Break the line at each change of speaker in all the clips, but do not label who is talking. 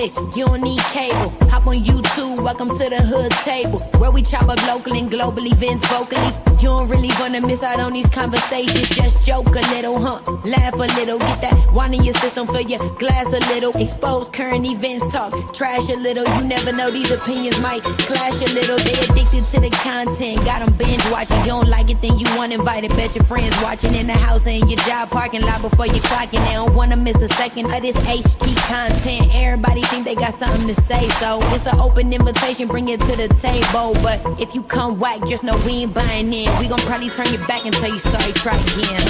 Netflix, you don't need cable. Hop on YouTube, welcome to the hood table, where we chop up local and global events vocally. You don't really wanna miss out on these conversations. Just joke a little, laugh a little, get that wine in your system, fill your glass a little. Expose current events, talk trash a little. You never know, these opinions might clash a little. They addicted to the content, got them binge watching. You don't like it, then you want invited. Bet your friends watching in the house and in your job parking lot before you clocking. They don't wanna miss a second of this HT content. Everybody think they got something to say, so it's an open invitation, bring it to the table. But if you come whack, just know we ain't buying in. We gon' probably turn you back and tell you sorry, try again,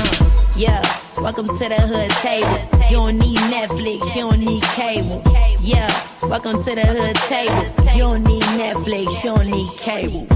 Yeah, welcome to the hood table. You don't need Netflix, you don't need cable. Yeah, welcome to the hood table. You don't need Netflix, you don't need cable.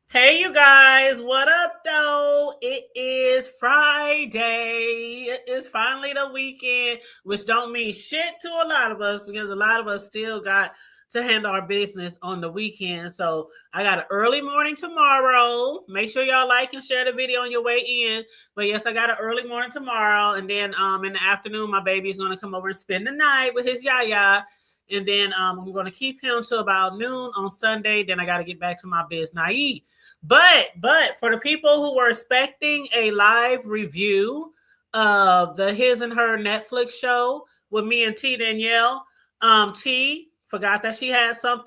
Hey, you guys, what up, though? It is Friday. It is finally the weekend, which don't mean shit to a lot of us because a lot of us still got to handle our business on the weekend. So I got an early morning tomorrow. Make sure y'all like and share the video on your way in. But yes, I got an early morning tomorrow. And then in the afternoon, my baby is going to come over and spend the night with his yaya. And then I'm going to keep him till about noon on Sunday. Then I got to get back to my biz naive. But for the people who were expecting a live review of the His and Her Netflix show with me and T Danielle, T forgot that she had some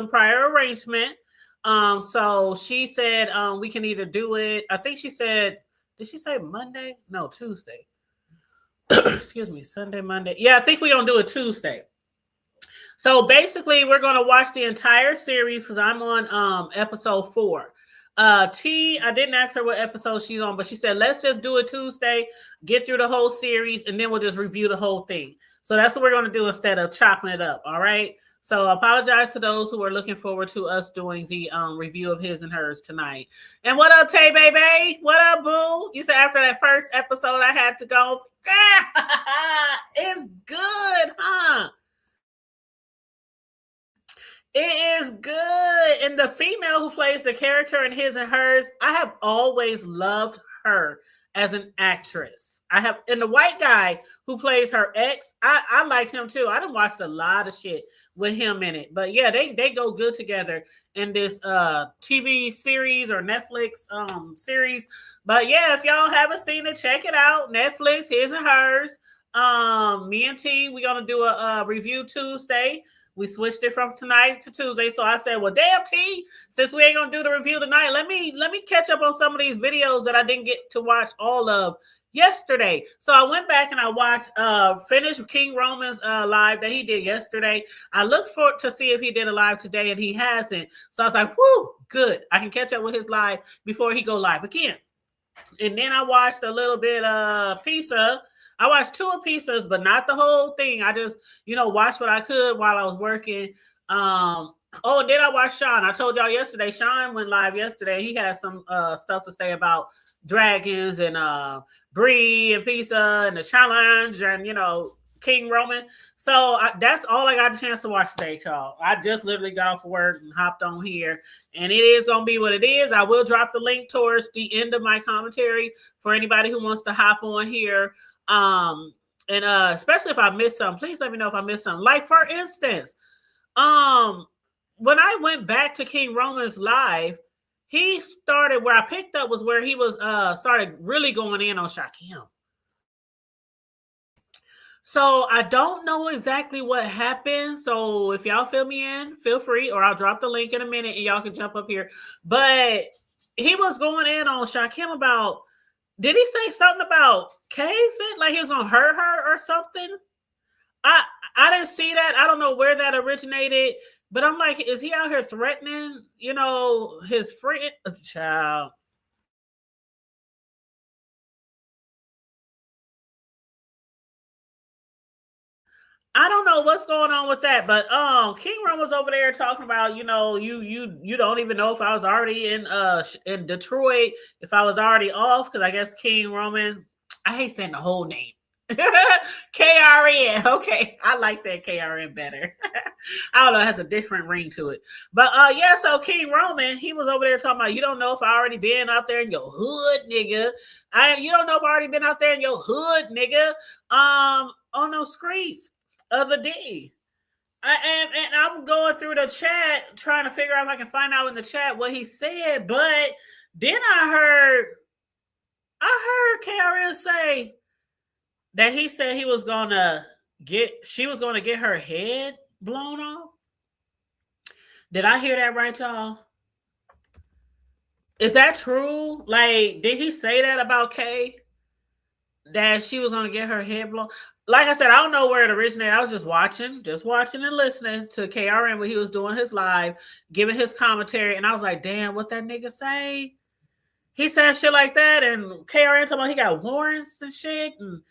prior arrangement. So she said we can either do it. I think she said, did she say Monday? No, Tuesday. Excuse me, Sunday, Monday. Yeah, I think we're gonna do it Tuesday. So basically, we're gonna watch the entire series because I'm on episode 4. T, I didn't ask her what episode she's on, but she said, let's just do it Tuesday, get through the whole series, and then we'll just review the whole thing. So that's what we're going to do instead of chopping it up. All right. So I apologize to those who are looking forward to us doing the review of His and Hers tonight. And what up, Tay Baby? What up, boo? You said after that first episode, I had to go. It's good, huh? It is good. And the female who plays the character in His and Hers, I have always loved her as an actress. And the white guy who plays her ex, I liked him too. I done watched a lot of shit with him in it. But yeah, they go good together in this TV series or Netflix series. But yeah, if y'all haven't seen it, check it out. Netflix, His and Hers. Me and T, we're gonna do a review Tuesday. We switched it from tonight to Tuesday. So I said, well, damn, T, since we ain't going to do the review tonight, let me catch up on some of these videos that I didn't get to watch all of yesterday. So I went back and I watched, finished King Roman's live that he did yesterday. I looked for to see if he did a live today, and he hasn't. So I was like, whoo, good. I can catch up with his live before he go live again. And then I watched a little bit of Pizza. I watched 2 of Pizzas, but not the whole thing. I just, watched what I could while I was working. And then I watched Sean. I told y'all yesterday, Sean went live yesterday. He had some stuff to say about dragons and Brie and Pizza and the challenge and, King Roman. So that's all I got the chance to watch today, y'all. I just literally got off of work and hopped on here. And it is going to be what it is. I will drop the link towards the end of my commentary for anybody who wants to hop on here. And especially if I missed something, please let me know if I missed something. Like, for instance, when I went back to King Roman's live, he started where I picked up was where he was started really going in on Shaquem. So I don't know exactly what happened. So if y'all fill me in, feel free, or I'll drop the link in a minute and y'all can jump up here. But he was going in on Shaquem about, did he say something about K-Fit? Like he was gonna hurt her or something? I didn't see that. I don't know where that originated, but I'm like, is he out here threatening, his friend? Child. I don't know what's going on with that, but King Roman was over there talking about, you don't even know if I was already in Detroit, if I was already off, because I guess King Roman, I hate saying the whole name. KRN. Okay. I like saying KRN better. I don't know, it has a different ring to it. But yeah, so King Roman, he was over there talking about, you don't know if I already been out there in your hood, nigga. You don't know if I already been out there in your hood, nigga. On those streets of the day. And I'm going through the chat trying to figure out if I can find out in the chat what he said, but then I heard KRN say that he said she was gonna get her head blown off. Did I hear that right, y'all? Is that true? Like, did he say that about Kay? That she was gonna get her head blown? Like I said, I don't know where it originated. I was just watching and listening to KRN when he was doing his live, giving his commentary, and I was like, damn, what that nigga say? He said shit like that, and KRN talking about he got warrants and shit, and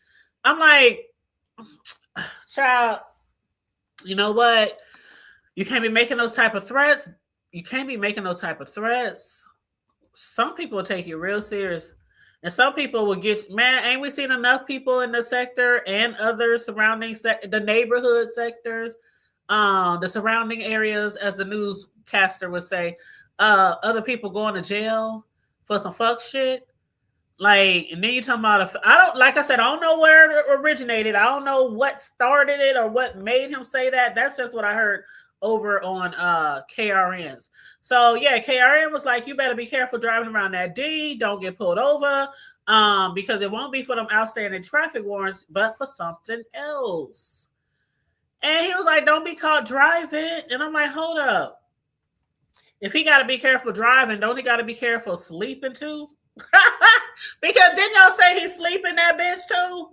I'm like, child, you know what? You can't be making those type of threats. Some people will take you real serious. And some people will get, man, ain't we seen enough people in the sector and other surrounding, the neighborhood sectors, the surrounding areas, as the newscaster would say, other people going to jail for some fuck shit. Like, and then you talking about, like I said, I don't know where it originated. I don't know what started it or what made him say that. That's just what I heard over on KRN's. So yeah, KRN was like, you better be careful driving around that D. Don't get pulled over, because it won't be for them outstanding traffic warrants, but for something else. And he was like, don't be caught driving. And I'm like, hold up. If he got to be careful driving, don't he got to be careful sleeping too? Because didn't y'all say he's sleeping that bitch too?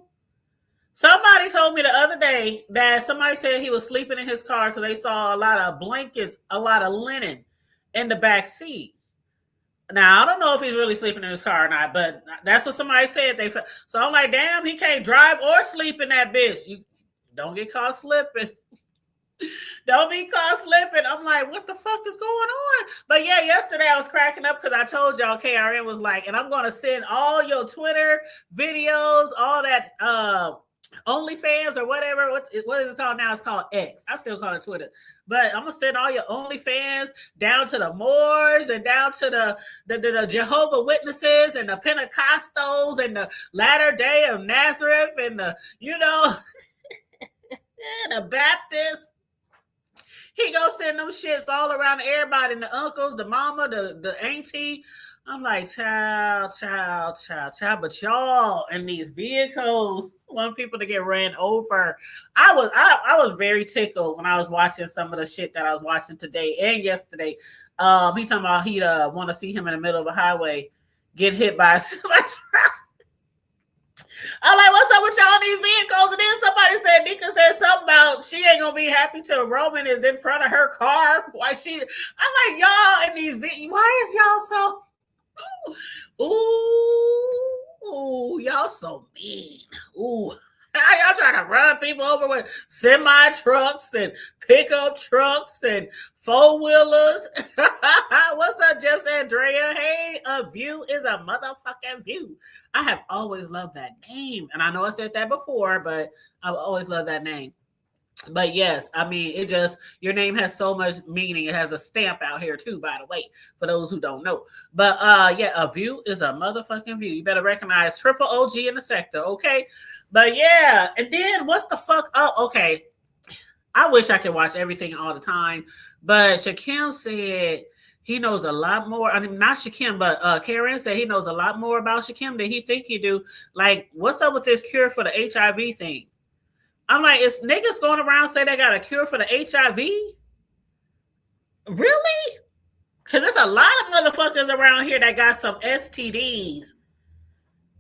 Somebody told me the other day that somebody said he was sleeping in his car because they saw a lot of blankets, a lot of linen in the back seat. Now, I don't know if he's really sleeping in his car or not, but that's what somebody said. So I'm like, damn, he can't drive or sleep in that bitch. You don't get caught slipping. Don't be caught slipping. I'm like, what the fuck is going on? But yeah, yesterday I was cracking up because I told y'all KRN was like, and I'm going to send all your Twitter videos, all that OnlyFans or whatever. What is it called now? It's called X. I still call it Twitter. But I'm going to send all your OnlyFans down to the Moors and down to the Jehovah Witnesses and the Pentecostals and the Latter Day of Nazareth and the, the Baptists. He go send them shits all around to everybody, the uncles, the mama, the auntie. I'm like, child. But y'all in these vehicles want people to get ran over. I was very tickled when I was watching some of the shit that I was watching today and yesterday. He talking about he'd want to see him in the middle of a highway get hit by a truck. I'm like, what's up with y'all in these vehicles? And then somebody said, Nika said something about she ain't gonna be happy till Roman is in front of her car. I'm like, y'all in these vehicles, why is y'all so ooh, y'all so mean. Ooh. How y'all trying to run people over with semi trucks and pickup trucks and four-wheelers? What's up, Just Andrea? Hey, a view is a motherfucking view. I have always loved that name. And I know I said that before, but I've always loved that name. But yes, I mean, your name has so much meaning. It has a stamp out here too, by the way, for those who don't know. But yeah, a view is a motherfucking view. You better recognize triple OG in the sector, okay? But yeah, and then what's the fuck? Oh, okay. I wish I could watch everything all the time, but Shakim said he knows a lot more. I mean, not Shakim, but Karen said he knows a lot more about Shakim than he think he do. Like, what's up with this cure for the HIV thing? I'm like, is niggas going around say they got a cure for the HIV? Really? Because there's a lot of motherfuckers around here that got some STDs.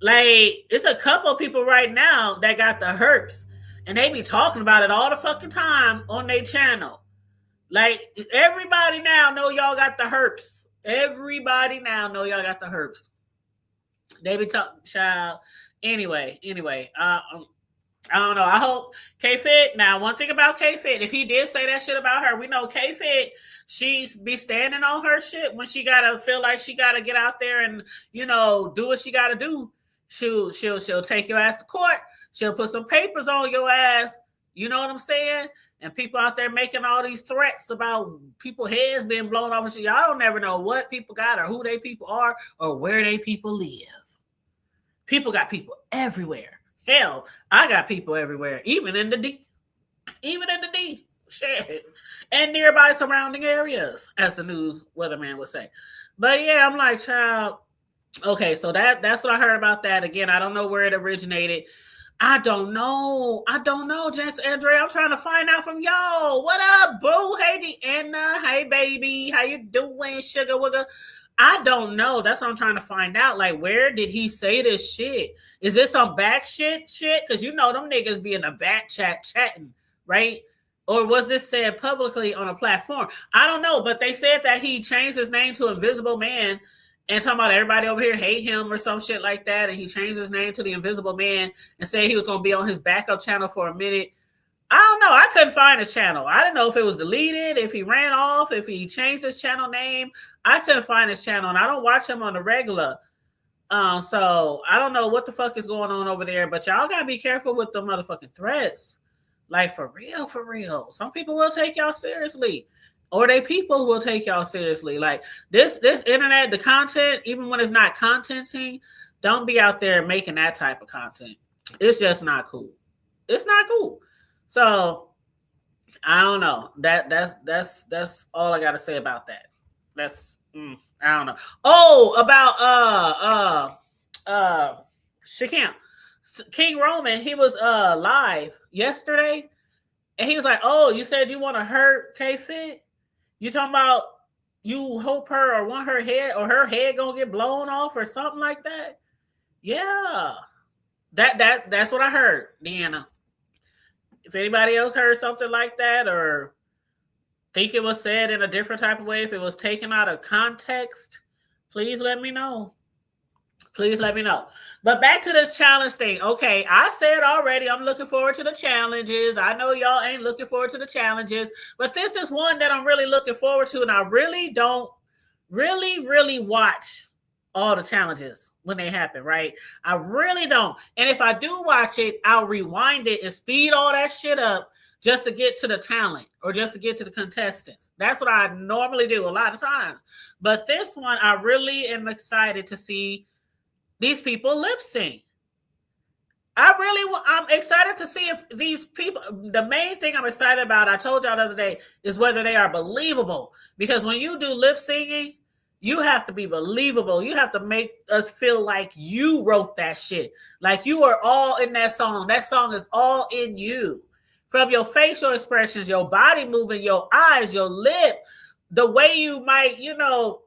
Like, it's a couple of people right now that got the herpes. And they be talking about it all the fucking time on their channel. Like, everybody now know y'all got the herpes. Everybody now know y'all got the herpes. They be talking, child. Anyway, I don't know. I hope K-Fit. Now, one thing about K-Fit, if he did say that shit about her, we know K-Fit, she's be standing on her shit when she gotta feel like she gotta get out there and, do what she gotta do. She'll take your ass to court. She'll put some papers on your ass. You know what I'm saying? And people out there making all these threats about people heads being blown off and shit. Y'all don't never know what people got or who they people are or where they people live. People got people everywhere. Hell, I got people everywhere, even in the D. Even in the D. Shit. And nearby surrounding areas, as the news weatherman would say. But yeah, I'm like, child. Okay, so that's what I heard about that. Again, I don't know where it originated. I don't know, Jess Andre. I'm trying to find out from y'all. What up, boo? Hey, Deanna. Hey, baby. How you doing, sugar wugger? I don't know. That's what I'm trying to find out. Like, where did he say this shit? Is this some back shit? Because you know them niggas be in the back chat chatting, right? Or was this said publicly on a platform? I don't know, but they said that he changed his name to Invisible Man and talking about everybody over here hate him or some shit like that. And he changed his name to the Invisible Man and said he was going to be on his backup channel for a minute. I don't know. I couldn't find his channel. I didn't know if it was deleted, if he ran off, if he changed his channel name. I couldn't find his channel, and I don't watch him on the regular. So I don't know what the fuck is going on over there, but y'all gotta be careful with the motherfucking threats. Like, for real, for real. Some people will take y'all seriously, or they people will take y'all seriously. Like this internet, the content, even when it's not contenting, don't be out there making that type of content. It's just not cool. It's not cool. So I don't know. That's all I gotta say about that. That's I don't know. Oh, about Shakam. King Roman, he was live yesterday, and he was like, "Oh, you said you want to hurt K-Fit? You talking about you hope her or want her head or her head gonna get blown off or something like that?" Yeah, that's what I heard, Deanna. If anybody else heard something like that or think it was said in a different type of way, if it was taken out of context, please let me know. Please let me know. But back to this challenge thing. Okay, I said already I'm looking forward to the challenges. I know y'all ain't looking forward to the challenges, but this is one that I'm really looking forward to, and I really don't really watch all the challenges when they happen, right? I really don't. And if I do watch it, I'll rewind it and speed all that shit up just to get to the talent or just to get to the contestants. That's what I normally do a lot of times. But this one, I really am excited to see these people lip sync. I'm excited to see if these people, the main thing I'm excited about, I told y'all the other day, is whether they are believable. Because when you do lip syncing, you have to be believable. You have to make us feel like you wrote that shit. Like you are all in that song. That song is all in you. From your facial expressions, your body moving, your eyes, your lip, the way you might, you know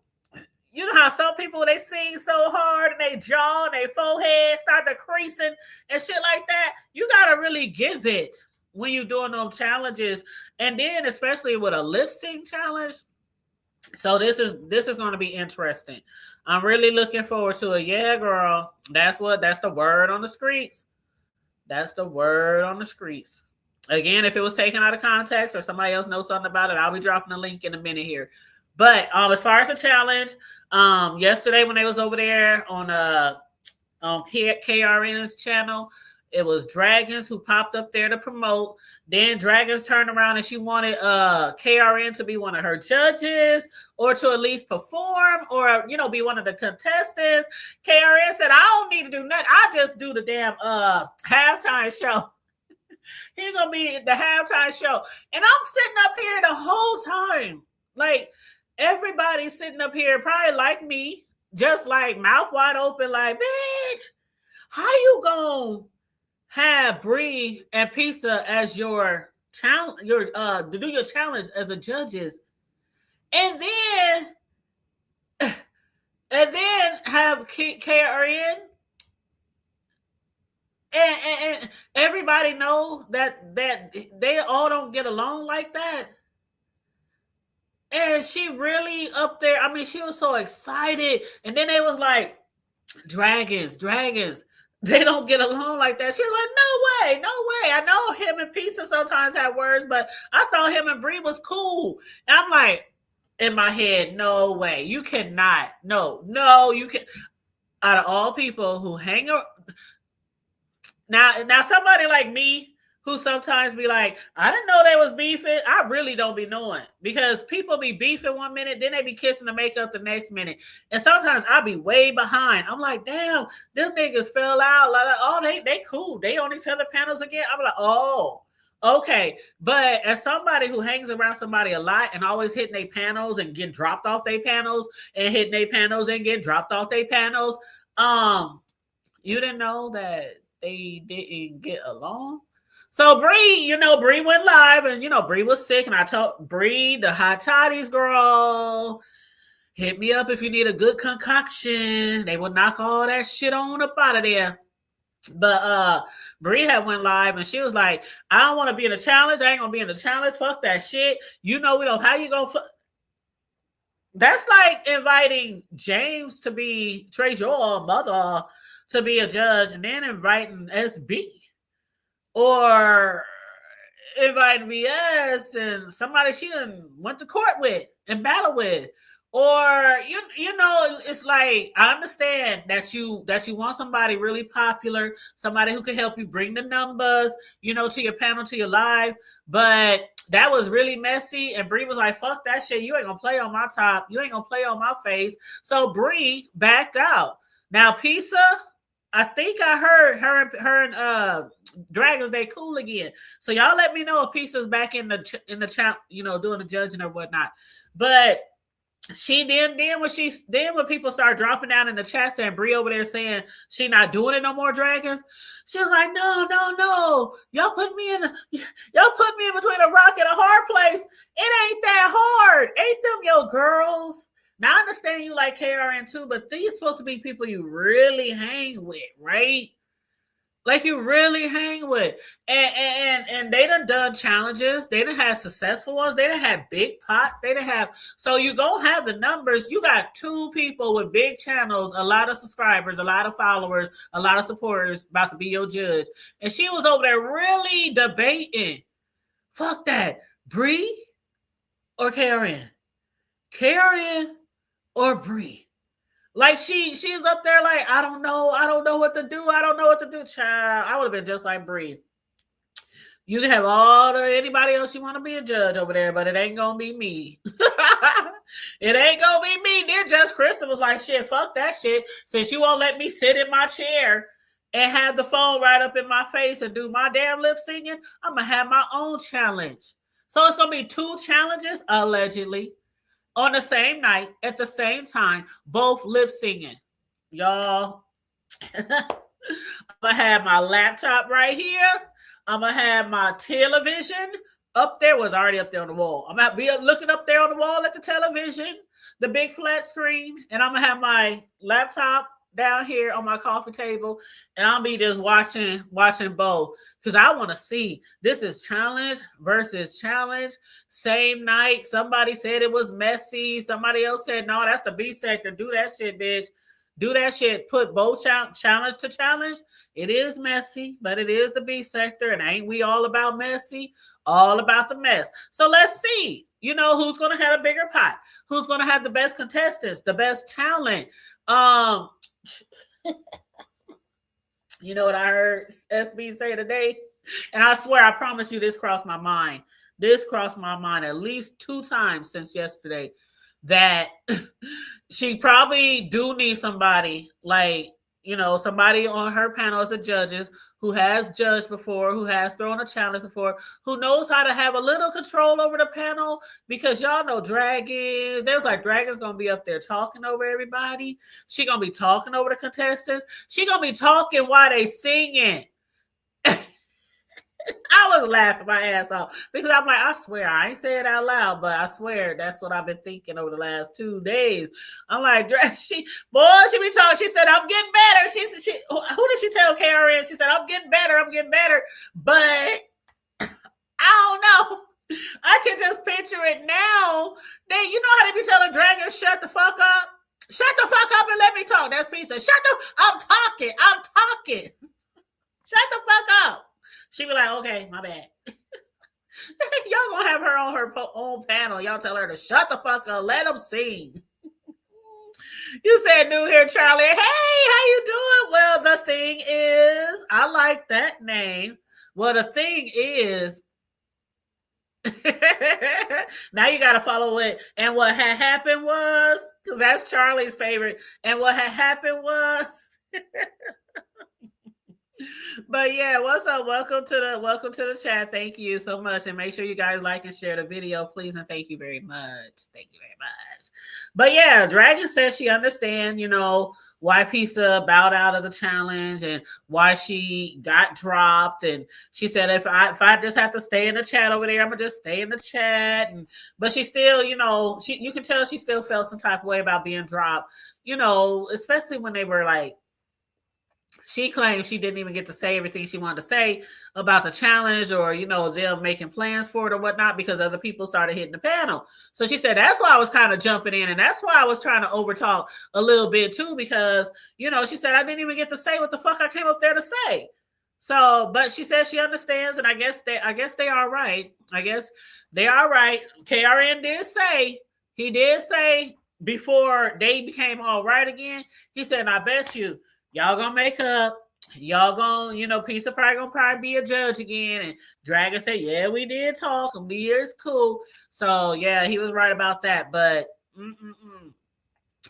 how some people, they sing so hard and they jaw and their forehead start to creasing and shit like that. You got to really give it when you're doing those challenges. And then especially with a lip sync challenge. So this is going to be interesting. I'm really looking forward to it. Yeah, girl. That's the word on the streets. That's the word on the streets. Again, if it was taken out of context or somebody else knows something about it, I'll be dropping a link in a minute here. But as far as the challenge, yesterday when they was over there on KRN's channel, it was Dragons who popped up there to promote. Then Dragons turned around and she wanted KRN to be one of her judges or to at least perform or, be one of the contestants. KRN said, I don't need to do nothing. I just do the damn halftime show. He's going to be the halftime show. And I'm sitting up here the whole time. Like, everybody's sitting up here probably like me, just like mouth wide open, like, bitch, how you going to have Bree and Pizza as your challenge, to do your challenge as the judges, and then have KRN and everybody know that they all don't get along like that. And she really up there. I mean, she was so excited. And then they was like, dragons. They don't get along like that. She was like, no way. I know him and Pizza sometimes have words, but I thought him and Bree was cool. And I'm like, in my head, no way. You cannot. No, you can. Out of all people who hang around, Now somebody like me who sometimes be like, I didn't know they was beefing. I really don't be knowing because people be beefing one minute, then they be kissing the makeup the next minute. And sometimes I be way behind. I'm like, damn, them niggas fell out. Like, oh, they cool. They on each other panels again. I'm like, oh, okay. But as somebody who hangs around somebody a lot and always hitting their panels and getting dropped off their panels and hitting their panels and getting dropped off their panels, you didn't know that they didn't get along. So Bree, Bree went live and Bree was sick. And I told Bree, the hot toddies girl, hit me up if you need a good concoction. They will knock all that shit on up out of there. But Bree had went live and she was like, I don't want to be in a challenge. I ain't gonna be in the challenge. Fuck that shit. We don't how you gonna That's like inviting James to be Trey's mother to be a judge and then inviting SB. Or invite VS and somebody she done went to court with and battle with. Or it's like I understand that you want somebody really popular, somebody who can help you bring the numbers, to your panel, to your live. But that was really messy. And Bree was like, fuck that shit. You ain't gonna play on my top. You ain't gonna play on my face. So Bree backed out. Now Pisa, I think I heard her and Dragons, they cool again. So y'all let me know if Pisa's back in the chat, doing the judging or whatnot. But she then when people start dropping down in the chat saying Bree over there saying she not doing it no more, Dragons, she was like, no, y'all put me in between a rock and a hard place. It ain't that hard. Ain't them your girls? Now I understand you like KRN too, but these supposed to be people you really hang with, right? Like you really hang with. And they done challenges. They done had successful ones. They done had big pots. They done have, so you gonna have the numbers. You got two people with big channels, a lot of subscribers, a lot of followers, a lot of supporters about to be your judge. And she was over there really debating. Fuck that. Bree or KRN? KRN or Bree? Like she's up there like, I don't know what to do. Child, I would have been just like Bree. You can have anybody else you want to be a judge over there, but it ain't gonna be me. It ain't gonna be me. Then Just Kristen was like, shit, fuck that shit. Since you won't let me sit in my chair and have the phone right up in my face and do my damn lip singing, I'm gonna have my own challenge. So it's gonna be 2 challenges, allegedly, on the same night, at the same time, both lip singing. Y'all, I'm gonna have my laptop right here. I'm gonna have my television up there. Was already up there on the wall. I'm gonna be looking up there on the wall at the television, the big flat screen, and I'm gonna have my laptop down here on my coffee table, and I'll be just watching both because I want to see. This is challenge versus challenge, same night. Somebody said it was messy. Somebody else said no, that's the B sector. Do that shit, bitch. Do that shit. Put both challenge to challenge. It is messy, but it is the B sector, and ain't we all about messy? All about the mess. So let's see. Who's gonna have a bigger pot? Who's gonna have the best contestants, the best talent? You know what I heard SB say today? And I swear, I promise you, this crossed my mind. This crossed my mind at least 2 times since yesterday, that she probably do need somebody like, somebody on her panel as a judges who has judged before, who has thrown a challenge before, who knows how to have a little control over the panel, because y'all know Dragons. There's like Dragons gonna be up there talking over everybody. She gonna be talking over the contestants. She gonna be talking while they singing. I was laughing my ass off because I'm like, I swear, I ain't say it out loud, but I swear that's what I've been thinking over the last 2 days. I'm like, she be talking. She said, I'm getting better. Who did she tell KRN? She said, I'm getting better. But I don't know. I can just picture it now. You know how they be telling Dragons, shut the fuck up? Shut the fuck up and let me talk. That's Pizza. I'm talking. Shut the fuck up. She be like, okay, my bad. Y'all gonna have her on her own panel. Y'all tell her to shut the fuck up. Let them sing. You said new here, Charlie. Hey, how you doing? Well, the thing is, I like that name. Well, the thing is, now you got to follow it. And what had happened was, because that's Charlie's favorite. And what had happened was, but yeah, what's up? Welcome to the chat. Thank you so much, and make sure you guys like and share the video, please, and thank you very much. Thank you very much. But yeah, Dragon says she understands, why Pizza bowed out of the challenge and why she got dropped, and she said if I just have to stay in the chat over there, I'm gonna just stay in the chat. But she still, you can tell she still felt some type of way about being dropped, especially when they were like. She claims she didn't even get to say everything she wanted to say about the challenge or, them making plans for it or whatnot because other people started hitting the panel. So she said, that's why I was kind of jumping in. And that's why I was trying to overtalk a little bit too, because, she said, I didn't even get to say what the fuck I came up there to say. So, but she says she understands. And I guess they are right. I guess they are right. KRN he did say before they became all right again, he said, I bet you, y'all gonna make up. Y'all gonna, Pizza probably be a judge again. And Dragon said, yeah, we did talk and we is cool. So yeah, he was right about that. But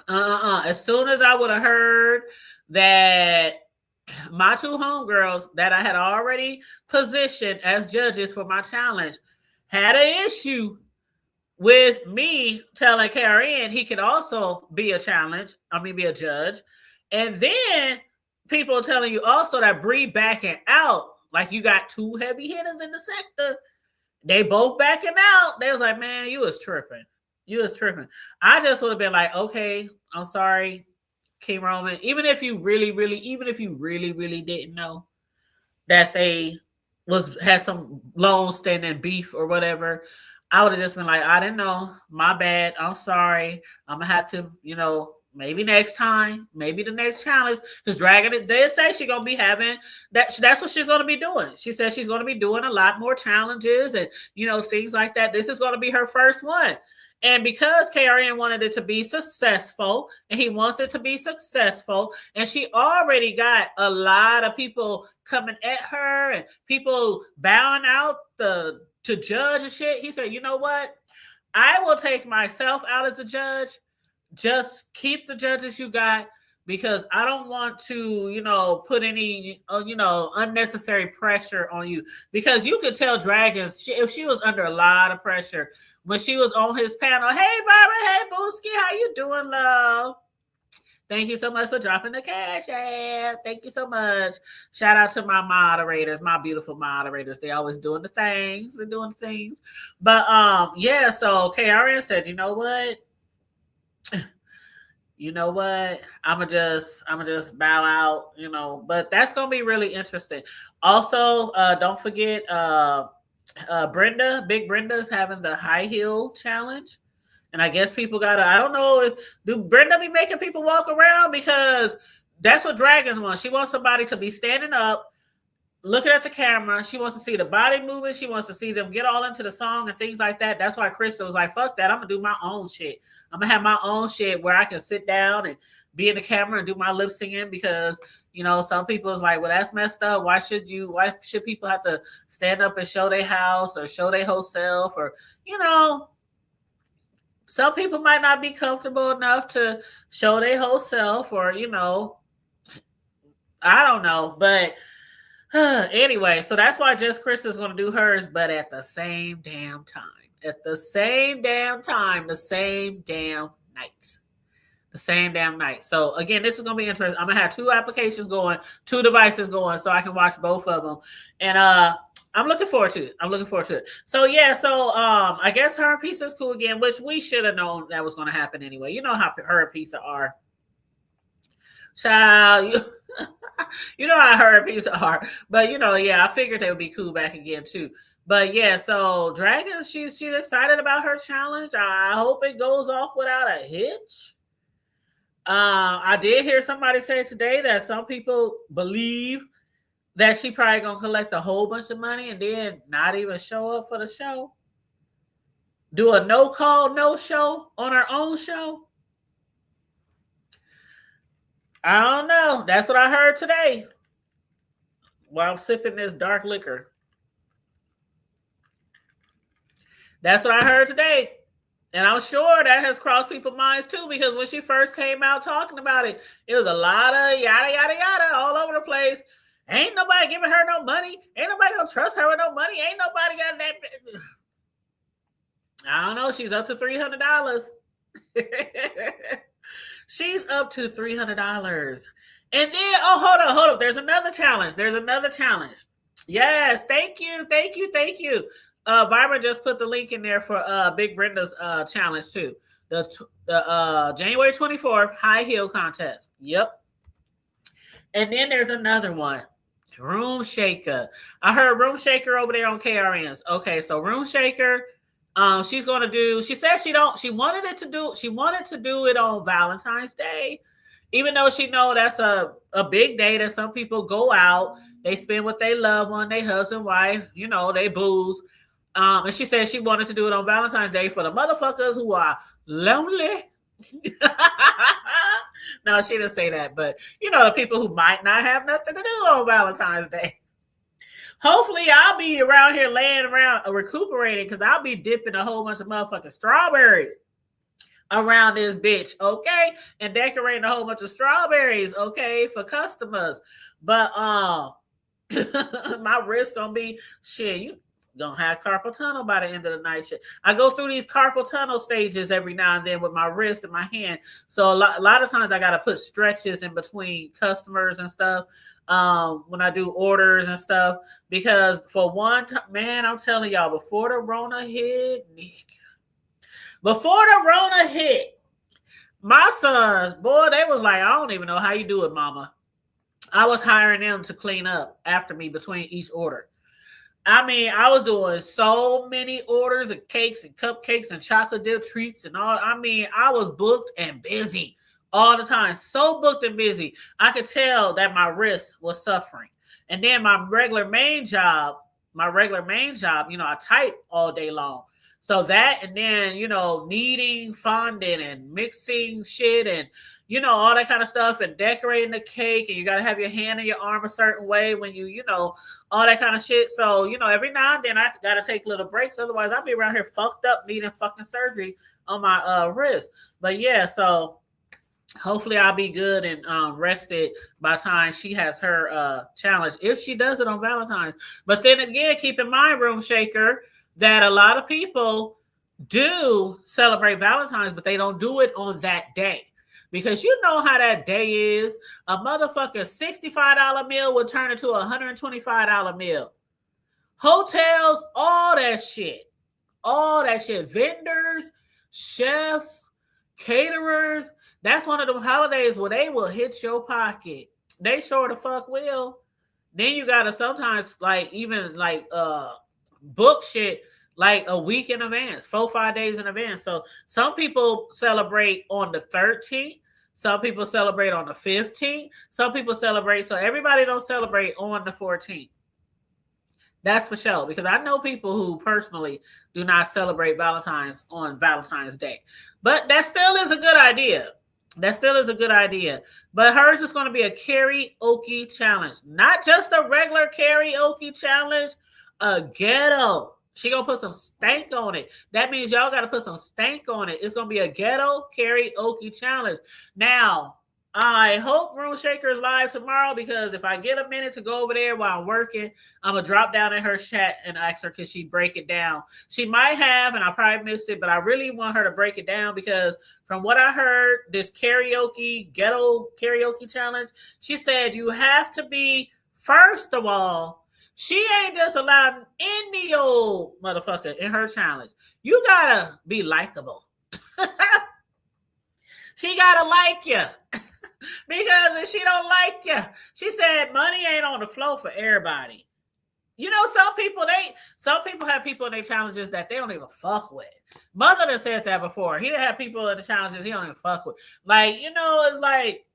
as soon as I would have heard that my two homegirls that I had already positioned as judges for my challenge had an issue with me telling Karen he could also be a judge. And then people telling you also that Bree backing out, like you got two heavy hitters in the sector. They both backing out. They was like, man, you was tripping. I just would have been like, okay, I'm sorry, King Roman. Even if you really didn't know that they had some long standing beef or whatever, I would have just been like, I didn't know. My bad. I'm sorry. I'm gonna have to, maybe next time, maybe the next challenge. Because Dragon did say she's gonna be having that. That's what she's gonna be doing. She said she's gonna be doing a lot more challenges and things like that. This is gonna be her first one. And because KRN wanted it to be successful, and he wants it to be successful, and she already got a lot of people coming at her and people bowing out to judge and shit. He said, you know what? I will take myself out as a judge. Just keep the judges you got because I don't want to, put any, unnecessary pressure on you. Because you could tell Dragons, if she was under a lot of pressure when she was on his panel. Hey, Barbara. Hey, Booski. How you doing, love? Thank you so much for dropping the cash app. Thank you so much. Shout out to my moderators, my beautiful moderators. They always doing the things. They're doing the things. But yeah, so KRN said, you know what? I'ma just bow out, but that's gonna be really interesting. Also, don't forget Big Brenda's having the high heel challenge. And I guess people I don't know do Brenda be making people walk around, because that's what Dragons want. She wants somebody to be standing up, looking at the camera. She wants to see the body moving. She wants to see them get all into the song and things like that. That's why Krista was like, fuck that. I'm going to do my own shit. I'm going to have my own shit where I can sit down and be in the camera and do my lip singing, because, some people is like, well, that's messed up. Why should people have to stand up and show their house or show their whole self? Or, some people might not be comfortable enough to show their whole self, or, I don't know. But anyway, so that's why Just Chris is going to do hers, but at the same damn time. The same damn night. The same damn night. So again, this is going to be interesting. I'm going to have two applications going, two devices going, so I can watch both of them. And I'm looking forward to it. So yeah, I guess her and Pizza is cool again, which we should have known that was going to happen anyway. You know how her and Pizza are. Child, you know how her and Pizza are. But I figured they would be cool back again too. But yeah, so Dragon, she's excited about her challenge. I hope it goes off without a hitch. I did hear somebody say today that some people believe that she probably gonna collect a whole bunch of money and then not even show up for the show. Do a no call, no show on her own show. I don't know. That's what I heard today while I'm sipping this dark liquor. That's what I heard today. And I'm sure that has crossed people's minds too, because when she first came out talking about it, it was a lot of yada, yada, yada all over the place. Ain't nobody giving her no money. Ain't nobody gonna trust her with no money. Ain't nobody got that. I don't know. She's up to $300. She's up to $300. And then, hold up. There's another challenge. Yes, thank you. Viber just put the link in there for Big Brenda's challenge too. The January 24th high heel contest. Yep. And then there's another one. Room Shaker. I heard Room Shaker over there on KRNs. Okay, so Room Shaker, she's gonna do. She said she wanted to do it on Valentine's Day, even though she know that's a big day that some people go out, they spend what they love on, their husband, wife, they booze. And she said she wanted to do it on Valentine's Day for the motherfuckers who are lonely. No, she didn't say that, but the people who might not have nothing to do on Valentine's Day. Hopefully, I'll be around here laying around recuperating, because I'll be dipping a whole bunch of motherfucking strawberries around this bitch, okay? And decorating a whole bunch of strawberries, okay, for customers. But my wrist gonna be shit. You gonna have carpal tunnel by the end of the night. Shit. I go through these carpal tunnel stages every now and then with my wrist and my hand. So a lot of times I gotta put stretches in between customers and stuff when I do orders and stuff. Because for one time, man, I'm telling y'all, before the Rona hit, my sons, boy, they was like, I don't even know how you do it, mama. I was hiring them to clean up after me between each order. I mean, I was doing so many orders of cakes and cupcakes and chocolate dip treats and all. I mean, I was booked and busy all the time. So booked and busy. I could tell that my wrist was suffering. And then my regular main job, I type all day long. So that, and then, kneading, fondant, and mixing shit, and, all that kind of stuff, and decorating the cake, and you got to have your hand and your arm a certain way when you, all that kind of shit. So, every now and then I got to take little breaks. Otherwise, I'll be around here fucked up needing fucking surgery on my wrist. But yeah, so hopefully I'll be good and rested by the time she has her challenge, if she does it on Valentine's. But then again, keep in mind, Room Shaker, that a lot of people do celebrate Valentine's, but they don't do it on that day. Because you know how that day is. A motherfucking $65 meal will turn into a $125 meal. Hotels, all that shit. Vendors, chefs, caterers. That's one of them holidays where they will hit your pocket. They sure the fuck will. Then you gotta sometimes book shit like a week in advance, 4-5 days in advance. So some people celebrate on the 13th. Some people celebrate on the 15th. Some people celebrate. So everybody don't celebrate on the 14th. That's for sure. Because I know people who personally do not celebrate Valentine's on Valentine's Day. But that still is a good idea. But hers is going to be a karaoke challenge. Not just a regular karaoke challenge. A ghetto. She gonna put some stank on it. That means y'all gotta put some stank on it. It's gonna be a ghetto karaoke challenge. Now, I hope Room Shaker is live tomorrow, because if I get a minute to go over there while I'm working, I'm gonna drop down in her chat and ask her, could she break it down? She might have, and I probably missed it, but I really want her to break it down, because from what I heard, this ghetto karaoke challenge, she said you have to be, first of all, she ain't just allowed any old motherfucker in her challenge. You gotta be likable. She gotta like you. Because if she don't like you, she said money ain't on the floor for everybody. Some people have people in their challenges that they don't even fuck with. Mother done said that before. He done have people in the challenges he don't even fuck with. It's like,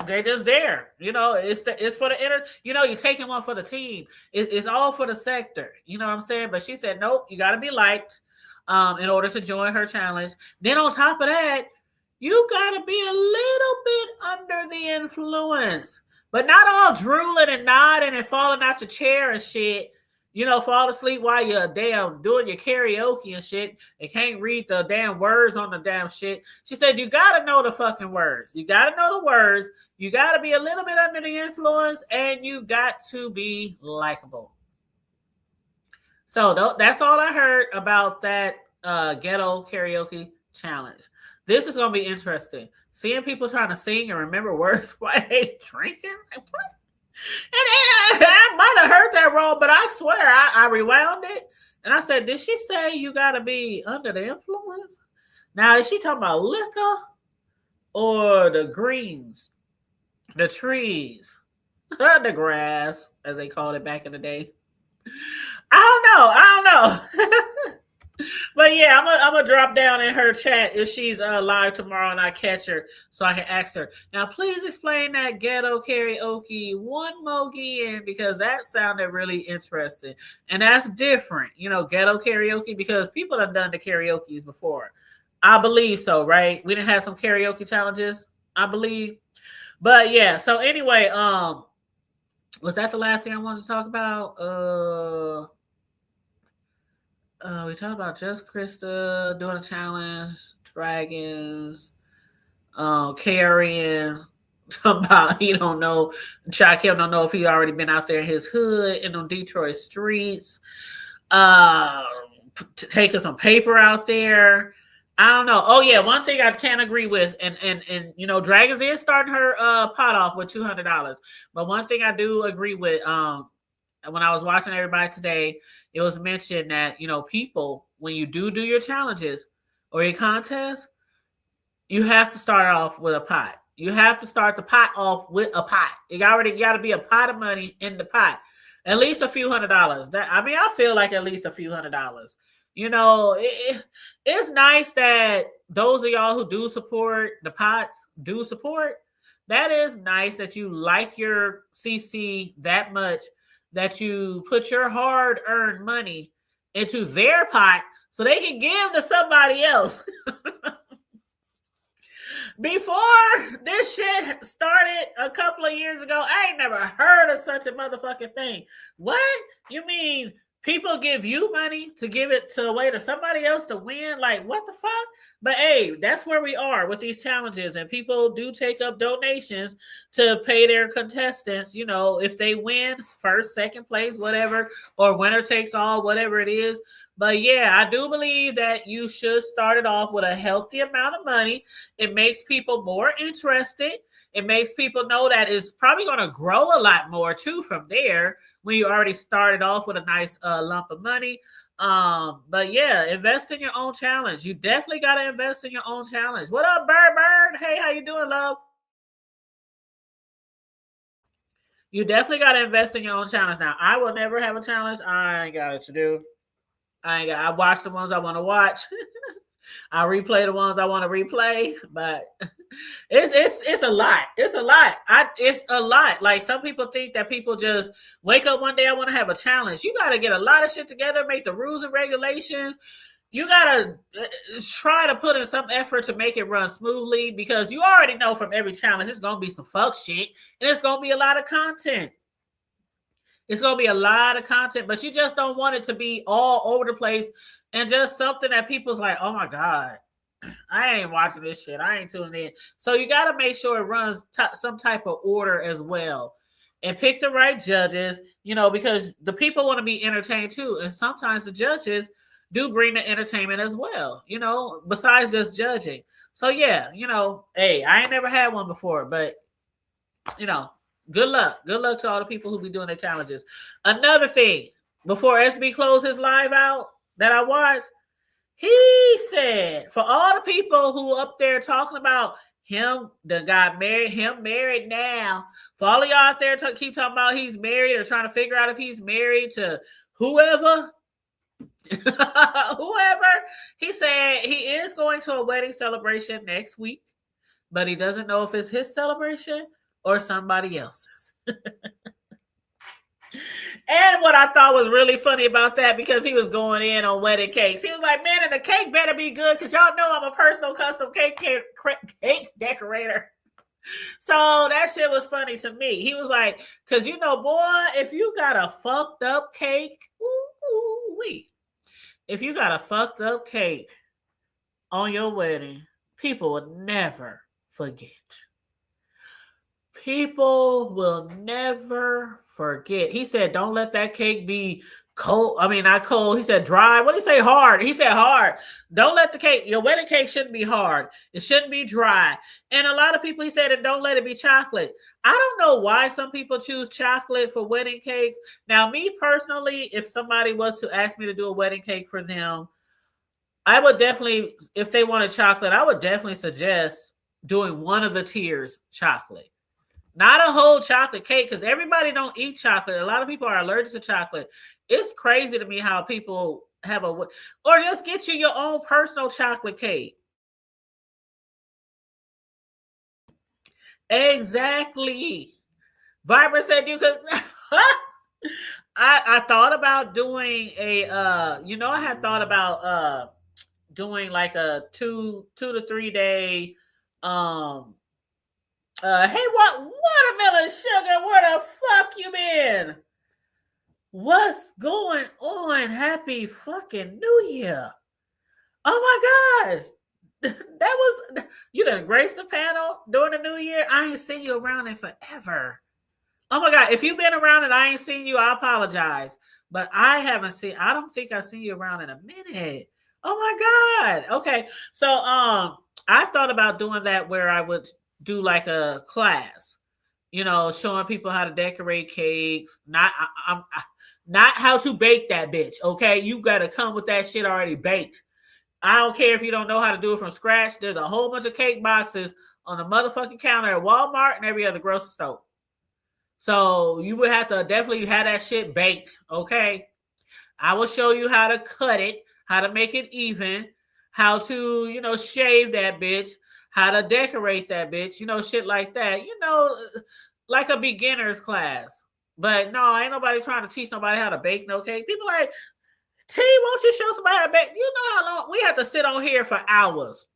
they're just there, it's for the inner, you're taking one for the team. It's all for the sector, you know what I'm saying? But she said, nope, you got to be liked in order to join her challenge. Then on top of that, You gotta be a little bit under the influence, but not all drooling and nodding and falling out your chair and shit. Fall asleep while you're damn doing your karaoke and shit and can't read the damn words on the damn shit. She said, you gotta know the fucking words. You gotta know the words. You gotta be a little bit under the influence, and you got to be likable. So that's all I heard about that ghetto karaoke challenge. This is going to be interesting. Seeing people trying to sing and remember words while they drinking. And I might have heard that wrong, but I swear I rewound it. And I said, did she say you got to be under the influence? Now, is she talking about liquor or the greens, the trees, the grass, as they called it back in the day? I don't know. But yeah, I'm gonna drop down in her chat if she's live tomorrow and I catch her so I can ask her. Now, please explain that ghetto karaoke one more again, because that sounded really interesting. And that's different, ghetto karaoke, because people have done the karaoke's before. I believe so, right? We didn't have some karaoke challenges, I believe. But yeah, so anyway, was that the last thing I wanted to talk about? We talked about Just Krista doing a challenge, dragons, carrying about he don't know. Shy Kim don't know if he already been out there in his hood in the Detroit streets. Taking some paper out there. I don't know. Oh yeah, one thing I can't agree with, and Dragons is starting her pot off with $200. But one thing I do agree with, when I was watching everybody today, it was mentioned that, people, when you do your challenges or your contests, you have to start off with a pot. You have to start the pot off with a pot. It already got to be a pot of money in the pot. At least a few $100s. I feel like at least a few $100s. It's nice that those of y'all who do support the pots do support. That is nice that you like your CC that much, that you put your hard-earned money into their pot so they can give to somebody else. Before this shit started a couple of years ago, I ain't never heard of such a motherfucking thing. What? You mean people give you money to give it away to somebody else to win? Like, what the fuck? But hey, that's where we are with these challenges, and people do take up donations to pay their contestants, if they win first, second place, whatever, or winner takes all, whatever it is. But yeah, I do believe that you should start it off with a healthy amount of money. It makes people more interested. It makes people know that it's probably going to grow a lot more too from there when you already started off with a nice lump of money. But yeah, invest in your own challenge. You definitely got to invest in your own challenge. What up, Bird? Hey, how you doing, love? You definitely got to invest in your own challenge. Now, I will never have a challenge I ain't got it to do. I watch the ones I want to watch. I replay the ones I want to replay, but it's a lot. It's a lot. It's a lot. Like, some people think that people just wake up one day, I want to have a challenge. You got to get a lot of shit together, make the rules and regulations. You got to try to put in some effort to make it run smoothly, because you already know from every challenge it's going to be some fuck shit, and it's going to be a lot of content. It's going to be a lot of content, but you just don't want it to be all over the place and just something that people's like, oh my God, I ain't watching this shit. I ain't tuning in. So you got to make sure it runs some type of order as well, and pick the right judges, because the people want to be entertained too. And sometimes the judges do bring the entertainment as well, besides just judging. So yeah, hey, I ain't never had one before, but good luck. Good luck to all the people who be doing their challenges. Another thing, before SB closed his live out that I watched, he said, for all the people who up there talking about him that got married, him married now, for all of y'all out there keep talking about he's married or trying to figure out if he's married to whoever, he said he is going to a wedding celebration next week, but he doesn't know if it's his celebration or somebody else's. And what I thought was really funny about that, because he was going in on wedding cakes. He was like, man, and the cake better be good, because y'all know I'm a personal custom cake decorator. So that shit was funny to me. He was like, because boy, if you got a fucked up cake, ooh-wee. If you got a fucked up cake on your wedding, people would never forget. People will never forget. He said, don't let that cake be cold. I mean, not cold. He said dry. What did he say? Hard. He said hard. Don't let the cake, your wedding cake shouldn't be hard. It shouldn't be dry. And a lot of people, he said, and don't let it be chocolate. I don't know why some people choose chocolate for wedding cakes. Now, me personally, if somebody was to ask me to do a wedding cake for them, I would definitely, if they wanted chocolate, I would definitely suggest doing one of the tiers chocolate. Not a whole chocolate cake, because everybody don't eat chocolate. A lot of people are allergic to chocolate. It's crazy to me how people have or just get you your own personal chocolate cake. Exactly. Vibrant said you could. I thought about doing I had thought about doing like a 2 to 3 day hey, what watermelon sugar? Where the fuck you been? What's going on? Happy fucking New Year. Oh my gosh. That was, you done graced the panel during the New Year. I ain't seen you around in forever. Oh my God. If you've been around and I ain't seen you, I apologize. But I don't think I've seen you around in a minute. Oh my God. Okay. So I've thought about doing that where I would do like a class, showing people how to decorate cakes, not how to bake that bitch. Okay. You got to come with that shit already baked. I don't care if you don't know how to do it from scratch. There's a whole bunch of cake boxes on the motherfucking counter at Walmart and every other grocery store. So you would have to definitely have that shit baked. Okay. I will show you how to cut it, how to make it even, how to, shave that bitch, how to decorate that bitch, shit like that, like a beginner's class. But no, ain't nobody trying to teach nobody how to bake no cake. People like, T, won't you show somebody how to bake? You know how long we have to sit on here for hours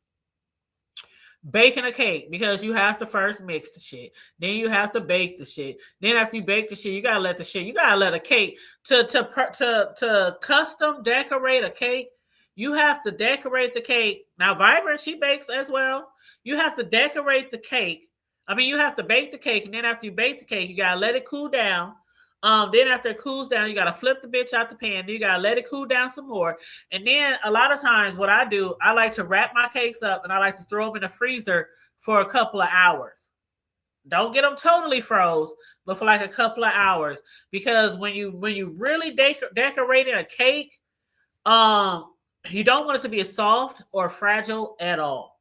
baking a cake, because you have to first mix the shit. Then you have to bake the shit. Then after you bake the shit, you gotta let a cake to custom decorate a cake. You have to decorate the cake. Now, Vibrant, she bakes as well. You have to decorate the cake. I mean, you have to bake the cake, and then after you bake the cake, you gotta let it cool down. Then after it cools down, you gotta flip the bitch out the pan. Then you gotta let it cool down some more. And then a lot of times, what I do, I like to wrap my cakes up and I like to throw them in the freezer for a couple of hours. Don't get them totally froze, but for like a couple of hours, because when you really decorating a cake, you don't want it to be soft or fragile at all.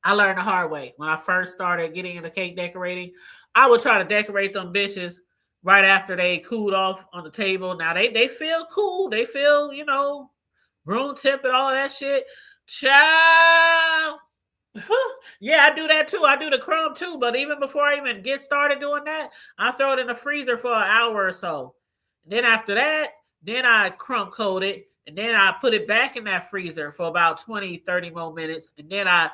I learned the hard way when I first started getting into cake decorating. I would try to decorate them bitches right after they cooled off on the table. Now they feel cool. They feel, room temp and all of that shit. Child. Yeah, I do that too. I do the crumb too. But even before I even get started doing that, I throw it in the freezer for an hour or so. And then after that, then I crumb coat it. And then I put it back in that freezer for about 20, 30 more minutes. And then I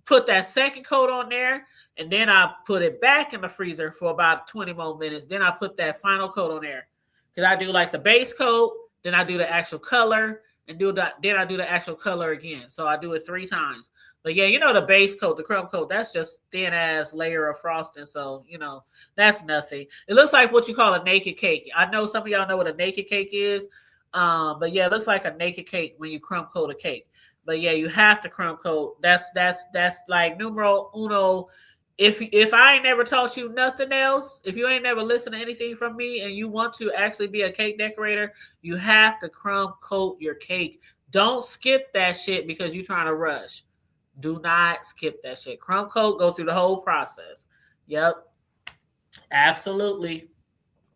put that second coat on there, and then I put it back in the freezer for about 20 more minutes. Then I put that final coat on there. Because I do like the base coat, then I do the actual color, and then I do the actual color again. So I do it 3 times. But yeah, the base coat, the crumb coat, that's just thin ass layer of frosting. So, that's nothing. It looks like what you call a naked cake. I know some of y'all know what a naked cake is. But yeah, it looks like a naked cake when you crumb coat a cake. But yeah, you have to crumb coat. That's like numero uno. If I ain't never taught you nothing else, if you ain't never listened to anything from me and you want to actually be a cake decorator, you have to crumb coat your cake. Don't skip that shit because you're trying to rush. Do not skip that shit. Crumb coat, go through the whole process. Yep. Absolutely.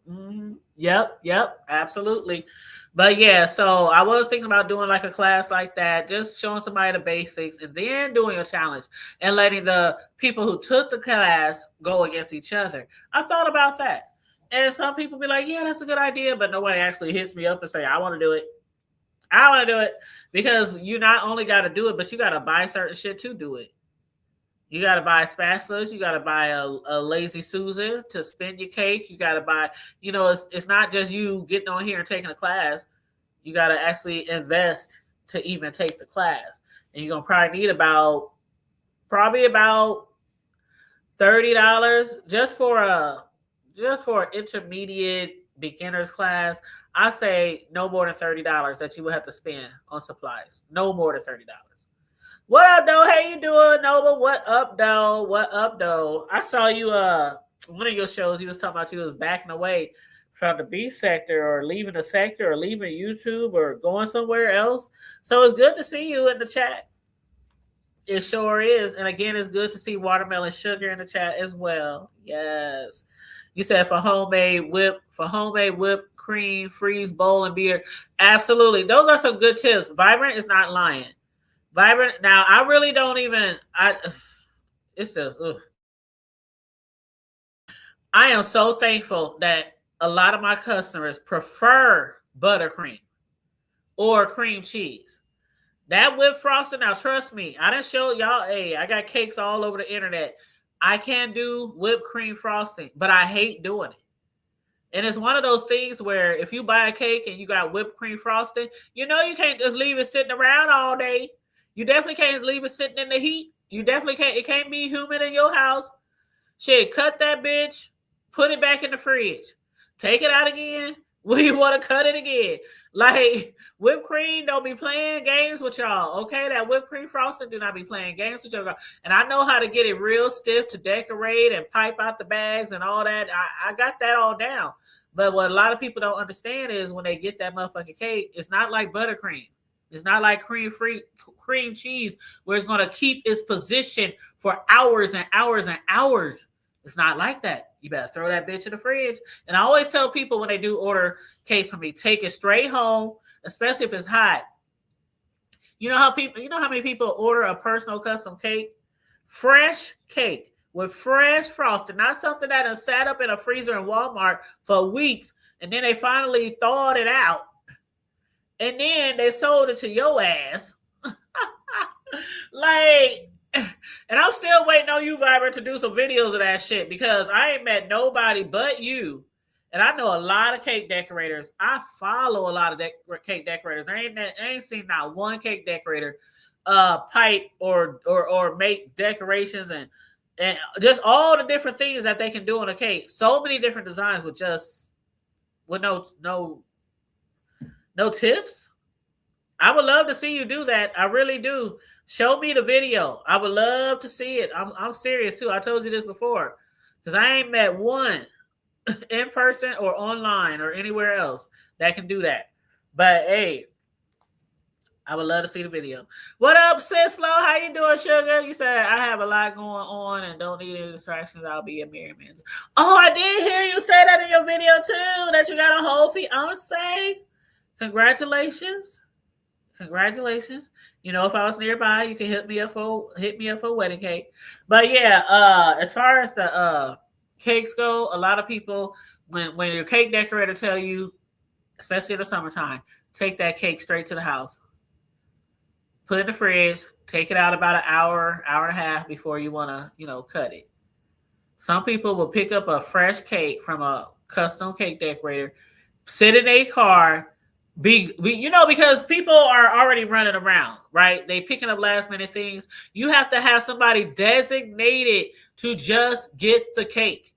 Mm-hmm. Yep, absolutely. But yeah, so I was thinking about doing like a class like that, just showing somebody the basics and then doing a challenge and letting the people who took the class go against each other. I thought about that. And some people be like, yeah, that's a good idea, but nobody actually hits me up and say, I want to do it. I want to do it, because you not only got to do it, but you got to buy certain shit to do it. You got to buy spatulas. You got to buy a Lazy Susan to spin your cake. You got to buy, it's not just you getting on here and taking a class. You got to actually invest to even take the class. And you're going to probably need about $30 just for an intermediate beginner's class. I say no more than $30 that you would have to spend on supplies. No more than $30. What up, though? How you doing, Nova? What up, though? What up, though? I saw you one of your shows. You was talking about you was backing away from the B sector, or leaving the sector, or leaving YouTube, or going somewhere else. So it's good to see you in the chat. It sure is. And again, it's good to see Watermelon Sugar in the chat as well. Yes. You said for homemade whipped cream, freeze bowl and beer. Absolutely. Those are some good tips. Vibrant is not lying. Vibrant. Now, I really don't even, it's just, ugh. I am so thankful that a lot of my customers prefer buttercream or cream cheese. That whipped frosting, now trust me, I done showed y'all, I got cakes all over the internet. I can do whipped cream frosting, but I hate doing it. And it's one of those things where if you buy a cake and you got whipped cream frosting, you can't just leave it sitting around all day. You definitely can't leave it sitting in the heat. You definitely can't. It can't be humid in your house. Shit, cut that bitch, put it back in the fridge, take it out again when you want to cut it again. Like, whipped cream don't be playing games with y'all, okay? That whipped cream frosting do not be playing games with y'all. And I know how to get it real stiff to decorate and pipe out the bags and all that. I got that all down. But what a lot of people don't understand is when they get that motherfucking cake, it's not like buttercream. It's not like cream cheese where it's going to keep its position for hours and hours and hours. It's not like that. You better throw that bitch in the fridge. And I always tell people when they do order cakes from me, take it straight home, especially if it's hot. You know how many people order a personal custom cake? Fresh cake with fresh frosting, not something that has sat up in a freezer in Walmart for weeks, and then they finally thawed it out. And then they sold it to your ass. Like, and I'm still waiting on you, Vibrant, to do some videos of that shit, because I ain't met nobody but you. And I know a lot of cake decorators. I follow a lot of cake decorators. I ain't seen not one cake decorator pipe or make decorations and just all the different things that they can do on a cake. So many different designs with no tips. I would love to see you do that. I really do. Show me the video. I would love to see it. I'm serious too. I told you this before, because I ain't met one in person or online or anywhere else that can do that. But hey, I would love to see the video. What up, Sis Lo? How you doing, sugar? You said I have a lot going on and don't need any distractions. I'll be a merryman. Oh, I did hear you say that in your video too, that you got a whole fiance. Congratulations. You know, if I was nearby, you can hit me up for wedding cake. But yeah, as far as the cakes go, a lot of people, when your cake decorator tell you, especially in the summertime, take that cake straight to the house, put it in the fridge, take it out about an hour and a half before you want to, cut it. Some people will pick up a fresh cake from a custom cake decorator, sit in a car, because people are already running around, right? They picking up last minute things. You have to have somebody designated to just get the cake.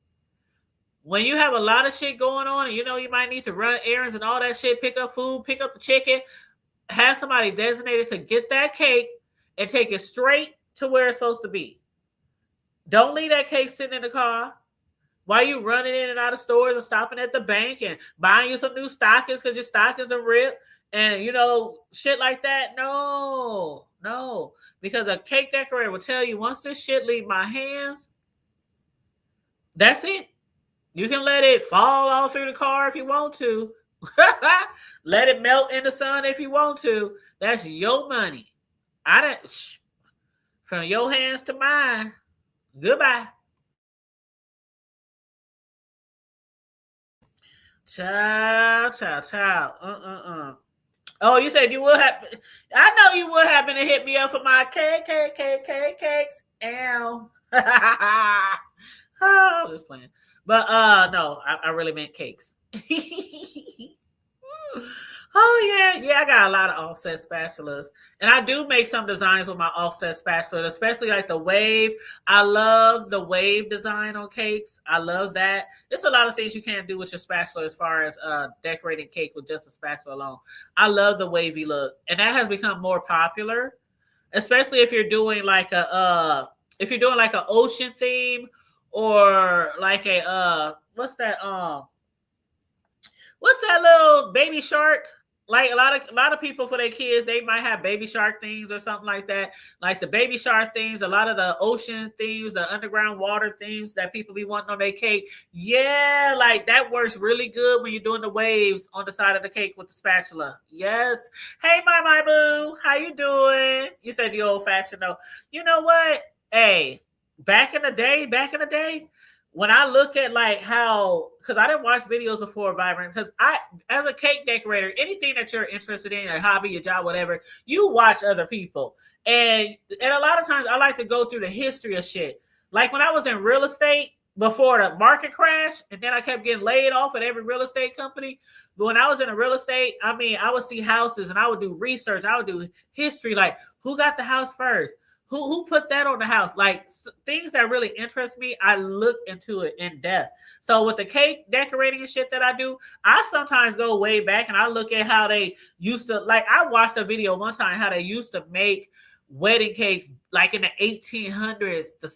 When you have a lot of shit going on and you might need to run errands and all that shit, pick up food, pick up the chicken, have somebody designated to get that cake and take it straight to where it's supposed to be. Don't leave that cake sitting in the car. Why you running in and out of stores and stopping at the bank and buying you some new stockings because your stockings are ripped and, shit like that? No. Because a cake decorator will tell you, once this shit leave my hands, that's it. You can let it fall all through the car if you want to. Let it melt in the sun if you want to. That's your money. From your hands to mine. Goodbye. Child, child, child. Oh, you said you would have. I know you would happen to hit me up for my cakes. Ow. Oh, I'm just playing. But no, I really meant cakes. Oh yeah, I got a lot of offset spatulas, and I do make some designs with my offset spatula, especially like the wave. I love the wave design on cakes. I love that. There's a lot of things you can't do with your spatula as far as decorating cake with just a spatula alone. I love the wavy look, and that has become more popular, especially if you're doing like an ocean theme or like a what's that little baby shark? Like a lot of people for their kids, they might have baby shark themes or something like that. Like the baby shark themes, a lot of the ocean themes, the underground water themes that people be wanting on their cake. Yeah, like that works really good when you're doing the waves on the side of the cake with the spatula. Yes. Hey, my boo, how you doing? You said you old fashioned though. You know what? Hey, back in the day, when I look at like how, because I didn't watch videos before Vibrant, because as a cake decorator, anything that you're interested in, your hobby, your job, whatever, you watch other people. And a lot of times I like to go through the history of shit. Like when I was in real estate before the market crash, and then I kept getting laid off at every real estate company. But when I was in a real estate, I mean, I would see houses and I would do research. I would do history, like who got the house first? Who put that on the house? Like things that really interest me, I look into it in depth. So with the cake decorating and shit that I do, I sometimes go way back and I look at how they used to, like I watched a video one time how they used to make wedding cakes like in the 1800s, the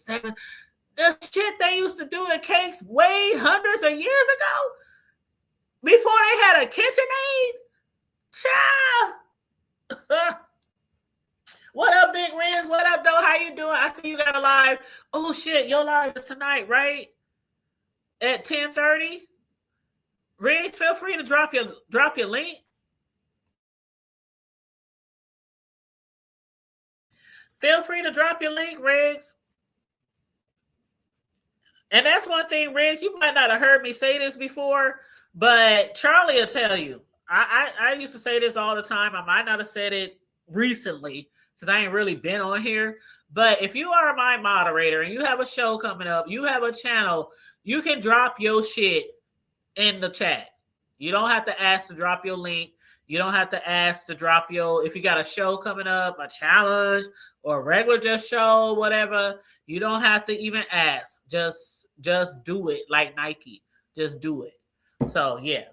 shit they used to do the cakes way hundreds of years ago before they had a KitchenAid. Child. What up, Big Riz? What up, though? How you doing? I see you got a live. Oh shit, your live is tonight, right? At 10:30. Riz, feel free to drop your link. Feel free to drop your link, Riggs. And that's one thing, Riggs, you might not have heard me say this before, but Charlie will tell you. I used to say this all the time. I might not have said it recently, because I ain't really been on here. But if you are my moderator and you have a show coming up, you have a channel, you can drop your shit in the chat. You don't have to ask to drop your link. You don't have to ask to drop if you got a show coming up, a challenge, or a regular just show, whatever. You don't have to even ask. Just do it like Nike. Just do it. So yeah.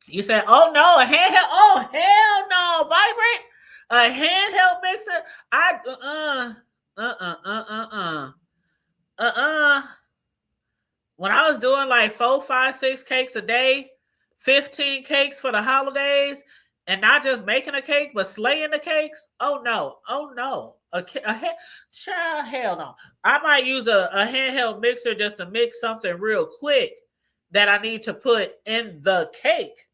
You said, oh no, a handheld. Oh hell no, Vibrant. A handheld mixer? When I was doing like 4, 5, 6 cakes a day, 15 cakes for the holidays, and not just making a cake, but slaying the cakes. Oh no. Child, hell no. I might use a handheld mixer just to mix something real quick that I need to put in the cake.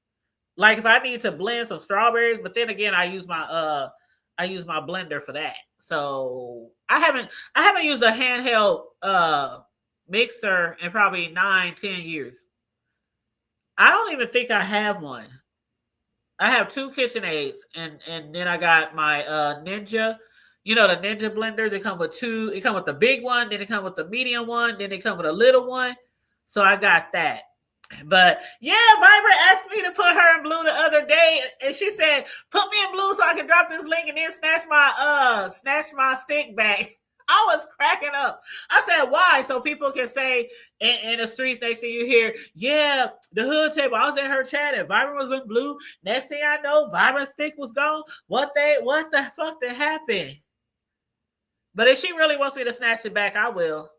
Like if I need to blend some strawberries, but then again, I use my blender for that. So I haven't used a handheld mixer in probably 9-10 years. I don't even think I have one. I have 2 KitchenAids, and then I got my Ninja. You know the Ninja blenders. They come with 2. It come with the big one, then it come with the medium one, then it come with a little one. So I got that. But yeah, Vibrant asked me to put her in blue the other day, and she said, "Put me in blue so I can drop this link and then snatch my stick back." I was cracking up. I said, "Why?" So people can say in the streets next thing you hear, "Yeah, the hood table. I was in her chat and Vibrant was with blue. Next thing I know, Vibrant's stick was gone. What the fuck did happen?" But if she really wants me to snatch it back, I will.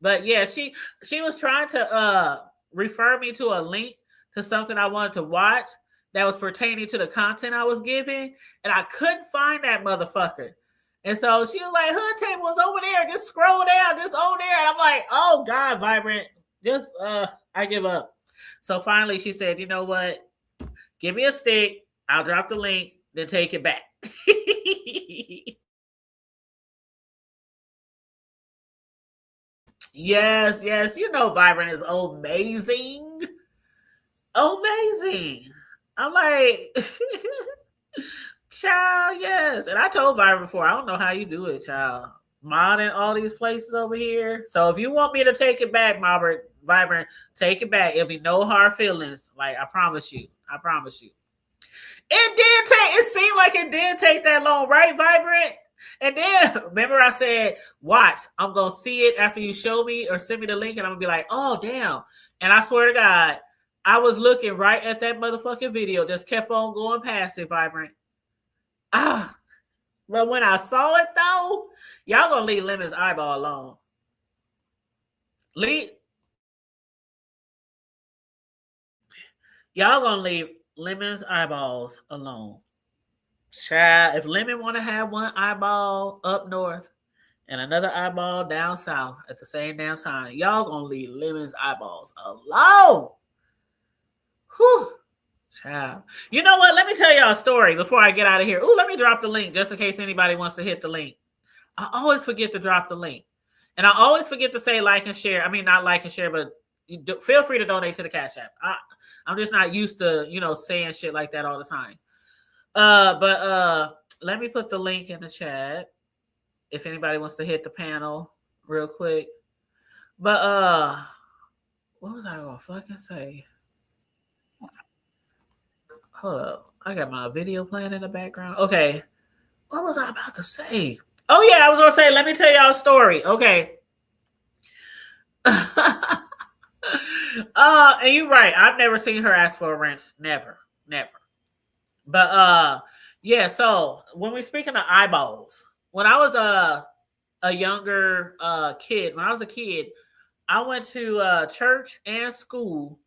But yeah, she was trying to refer me to a link to something I wanted to watch that was pertaining to the content I was giving, and I couldn't find that motherfucker. And so she was like, "Hood table was over there. Just scroll down, just over there." And I'm like, "Oh God, Vibrant, just I give up." So finally, she said, "You know what? Give me a stick. I'll drop the link, then take it back." Yes. You know Vibrant is amazing. Amazing. I'm like, child, yes. And I told Vibrant before, I don't know how you do it, child. Modding all these places over here. So if you want me to take it back, Vibrant, take it back. It'll be no hard feelings. Like, I promise you. I promise you. It seemed like it did take that long, right, Vibrant? And then remember I said, watch, I'm gonna see it after you show me or send me the link, and I'm gonna be like, oh damn. And I swear to God, I was looking right at that motherfucking video, just kept on going past it, Vibrant. But when I saw it though, y'all gonna leave Lemon's eyeball alone. Y'all gonna leave Lemon's eyeballs alone. Child, if Lemon want to have one eyeball up north and another eyeball down south at the same damn time, y'all gonna leave Lemon's eyeballs alone. Whew. Child. You know what? Let me tell y'all a story before I get out of here. Ooh, let me drop the link just in case anybody wants to hit the link. I always forget to drop the link. And I always forget to say like and share. I mean, not like and share, but feel free to donate to the Cash App. I'm just not used to, saying shit like that all the time. But let me put the link in the chat if anybody wants to hit the panel real quick. But what was I gonna fucking say? Hold up. I got my video playing in the background. Okay. What was I about to say? Oh yeah, I was gonna say, let me tell y'all a story. Okay. And you're right. I've never seen her ask for a wrench. Never. But yeah, so when we're speaking of eyeballs, when I was a younger kid, I went to church and school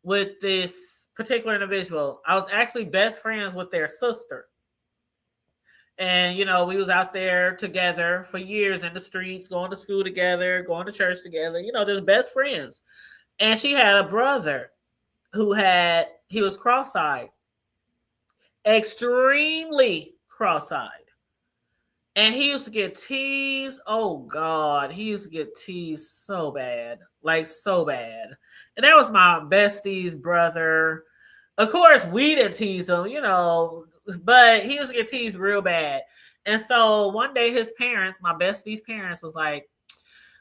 with this particular individual. I was actually best friends with their sister. And, we was out there together for years in the streets, going to school together, going to church together, just best friends. And she had a brother he was cross-eyed, extremely cross-eyed. And he used to get teased. Oh, God. He used to get teased so bad. Like, so bad. And that was my bestie's brother. Of course, we didn't tease him, but he used to get teased real bad. And so one day his parents, my bestie's parents, was like,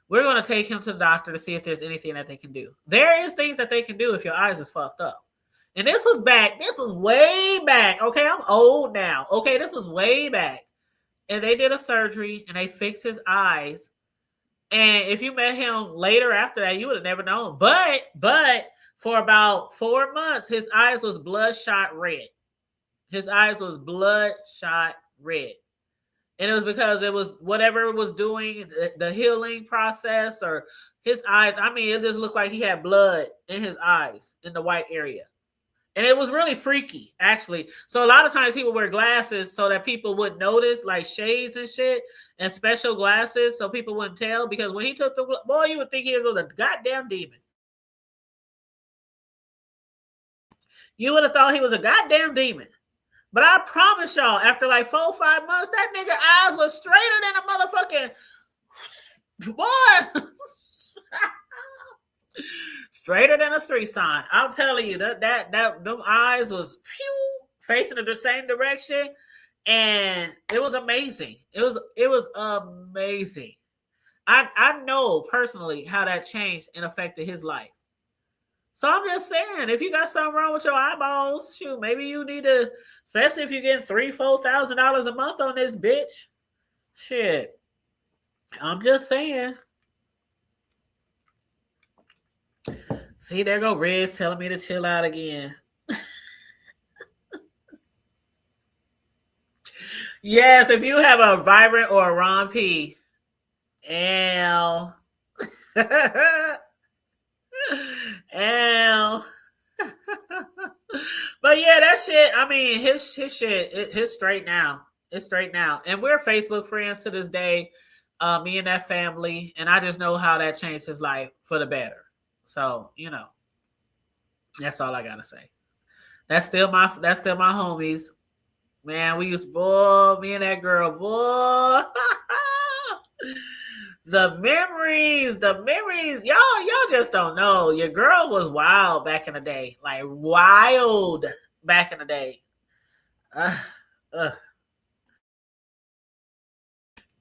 we're going to take him to the doctor to see if there's anything that they can do. There is things that they can do if your eyes is fucked up. And this was way back. Okay, I'm old now. Okay, this was way back. And they did a surgery and they fixed his eyes. And if you met him later after that, you would have never known. But for about 4 months, his eyes was bloodshot red. His eyes was bloodshot red. And it was because it was whatever it was doing, the healing process, or his eyes. I mean, it just looked like he had blood in his eyes in the white area. And it was really freaky, actually. So a lot of times he would wear glasses so that people wouldn't notice, like shades and shit, and special glasses so people wouldn't tell. Because when he took boy, you would think he was a goddamn demon. You would have thought he was a goddamn demon. But I promise y'all, after like 4 or 5 months, that nigga eyes was straighter than a motherfucking boy. Straighter than a street sign. I'm telling you, that them eyes was facing the same direction, and it was amazing. It was amazing. I know personally how that changed and affected his life. So I'm just saying, if you got something wrong with your eyeballs, shoot, maybe you need to, especially if you're getting $3,000-$4,000 a month on this bitch. Shit. I'm just saying. See, there go Riz telling me to chill out again. Yes, if you have a Vibrant or a Ron P. L. L. But yeah, that shit, I mean, his shit, his straight now. It's straight now. And we're Facebook friends to this day, me and that family. And I just know how that changed his life for the better. So, that's all I gotta say. That's still my homies. Man, we used, boy, me and that girl, boy. Y'all just don't know. Your girl was wild back in the day, like wild back in the day. Uh, uh.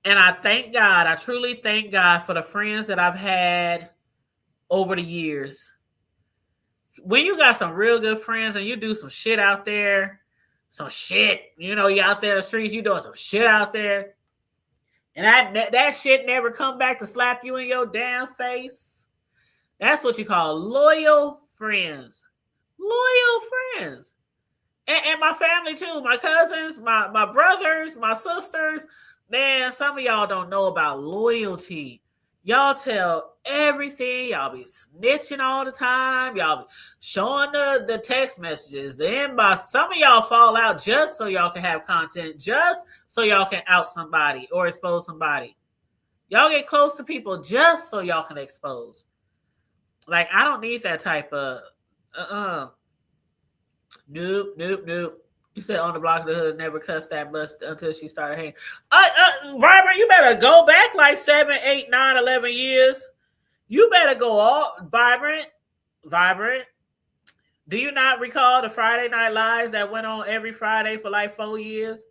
And I thank God, I truly thank God for the friends that I've had over the years. When you got some real good friends and you do some shit out there, some shit, you out there in the streets, you doing some shit out there, and that shit never come back to slap you in your damn face. That's what you call loyal friends. Loyal friends. And my family too, my cousins, my brothers, my sisters. Man, some of y'all don't know about loyalty. Y'all tell everything. Y'all be snitching all the time. Y'all be showing the text messages, the inbox. Some of y'all fall out just so y'all can have content, just so y'all can out somebody or expose somebody. Y'all get close to people just so y'all can expose. Like, I don't need that type of Nope. You said on the block of the hood never cussed that much until she started hanging. Vibrant, you better go back like 7, 8, 9, 11 years. You better go all Vibrant. Do you not recall the Friday Night Lives that went on every Friday for like 4 years?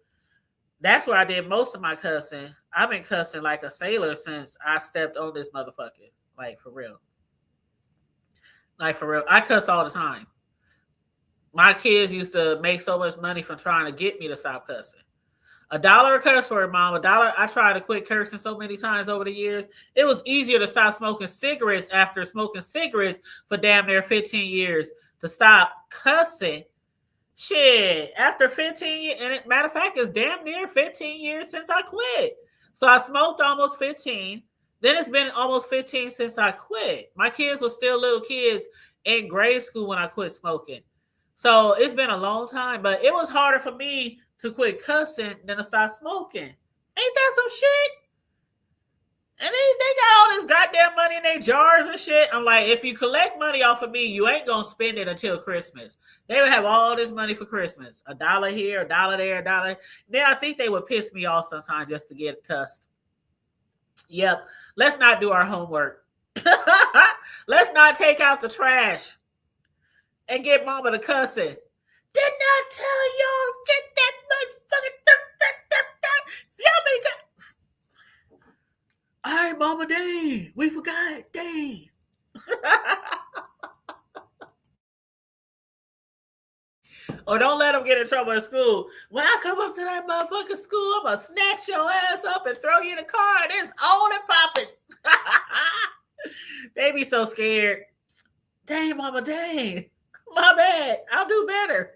That's where I did most of my cussing. I've been cussing like a sailor since I stepped on this motherfucker. Like, for real. I cuss all the time. My kids used to make so much money from trying to get me to stop cussing. $1 a curse word, Mom. $1. I tried to quit cursing so many times over the years. It was easier to stop smoking cigarettes after smoking cigarettes for damn near 15 years to stop cussing. Shit, after 15 years, and matter of fact, it's damn near 15 years since I quit. So I smoked almost 15. Then it's been almost 15 since I quit. My kids were still little kids in grade school when I quit smoking. So it's been a long time, but it was harder for me to quit cussing than to stop smoking. Ain't that some shit? And they got all this goddamn money in their jars and shit. I'm like, if you collect money off of me, you ain't gonna spend it until Christmas. They would have all this money for Christmas. $1 here, $1 there, $1. Then I think they would piss me off sometimes just to get cussed. Yep. Let's not do our homework. Let's not take out the trash and get mama to cussing. Did not tell y'all get that motherfucking all right, Mama Dang. We forgot. Dang. Or don't let them get in trouble at school. When I come up to that motherfucking school, I'm going to snatch your ass up and throw you in the car. And it's on and popping. They be so scared. Dang, Mama, dang. My bad. I'll do better.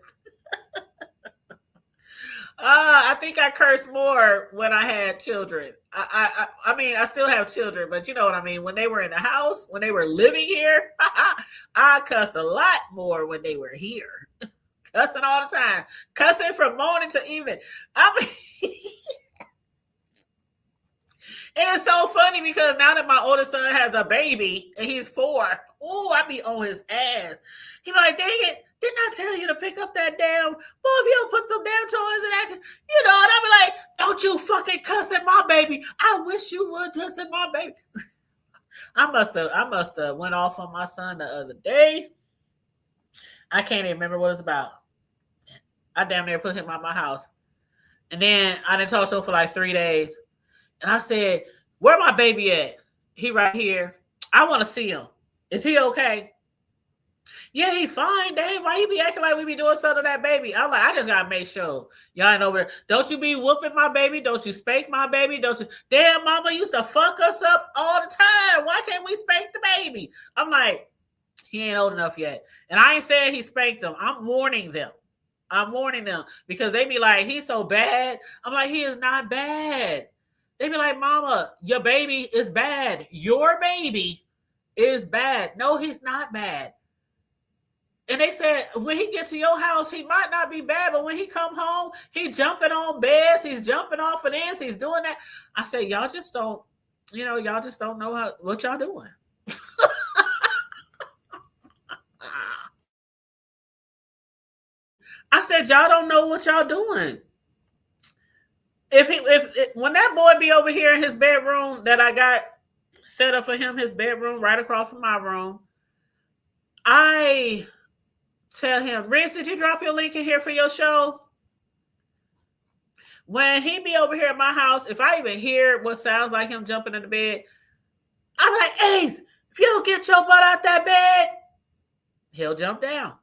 I think I cursed more when I had children. I mean, I still have children, but you know what I mean? When they were in the house, when they were living here, I cussed a lot more when they were here. Cussing all the time. Cussing from morning to evening. I mean, and it's so funny because now that my oldest son has a baby and he's 4, ooh, I be on his ass. He like, dang it, didn't I tell you to pick up that damn, boy, if you don't put them damn toys in that, you know, and I be like, don't you fucking cuss at my baby. I wish you would cuss at my baby. I must have went off on my son the other day. I can't even remember what it's about. I damn near put him out my house. And then I didn't talk to him for like 3 days. And I said, where my baby at? He right here. I want to see him. Is he okay? Yeah, he fine. Dang, why you be acting like we be doing something to that baby? I'm like, I just got to make sure y'all ain't over there. Don't you be whooping my baby. Don't you spank my baby. Don't you? Damn, mama used to fuck us up all the time. Why can't we spank the baby? I'm like, he ain't old enough yet. And I ain't saying he spanked them. I'm warning them. Because they be like, he's so bad. I'm like, he is not bad. They be like, mama, your baby is bad. Your baby is bad. No, he's not bad. And they said, when he get to your house, he might not be bad, but when he come home, he jumping on beds, he's jumping off of this, he's doing that. I said, y'all just don't know what y'all doing. I said, y'all don't know what y'all doing. If when that boy be over here in his bedroom that I got Set up for him his bedroom right across from my room. I tell him, Riz, did you drop your link in here for your show? When he be over here at my house, if I even hear what sounds like him jumping in the bed, I'm like, Ace, if you don't get your butt out that bed, he'll jump down.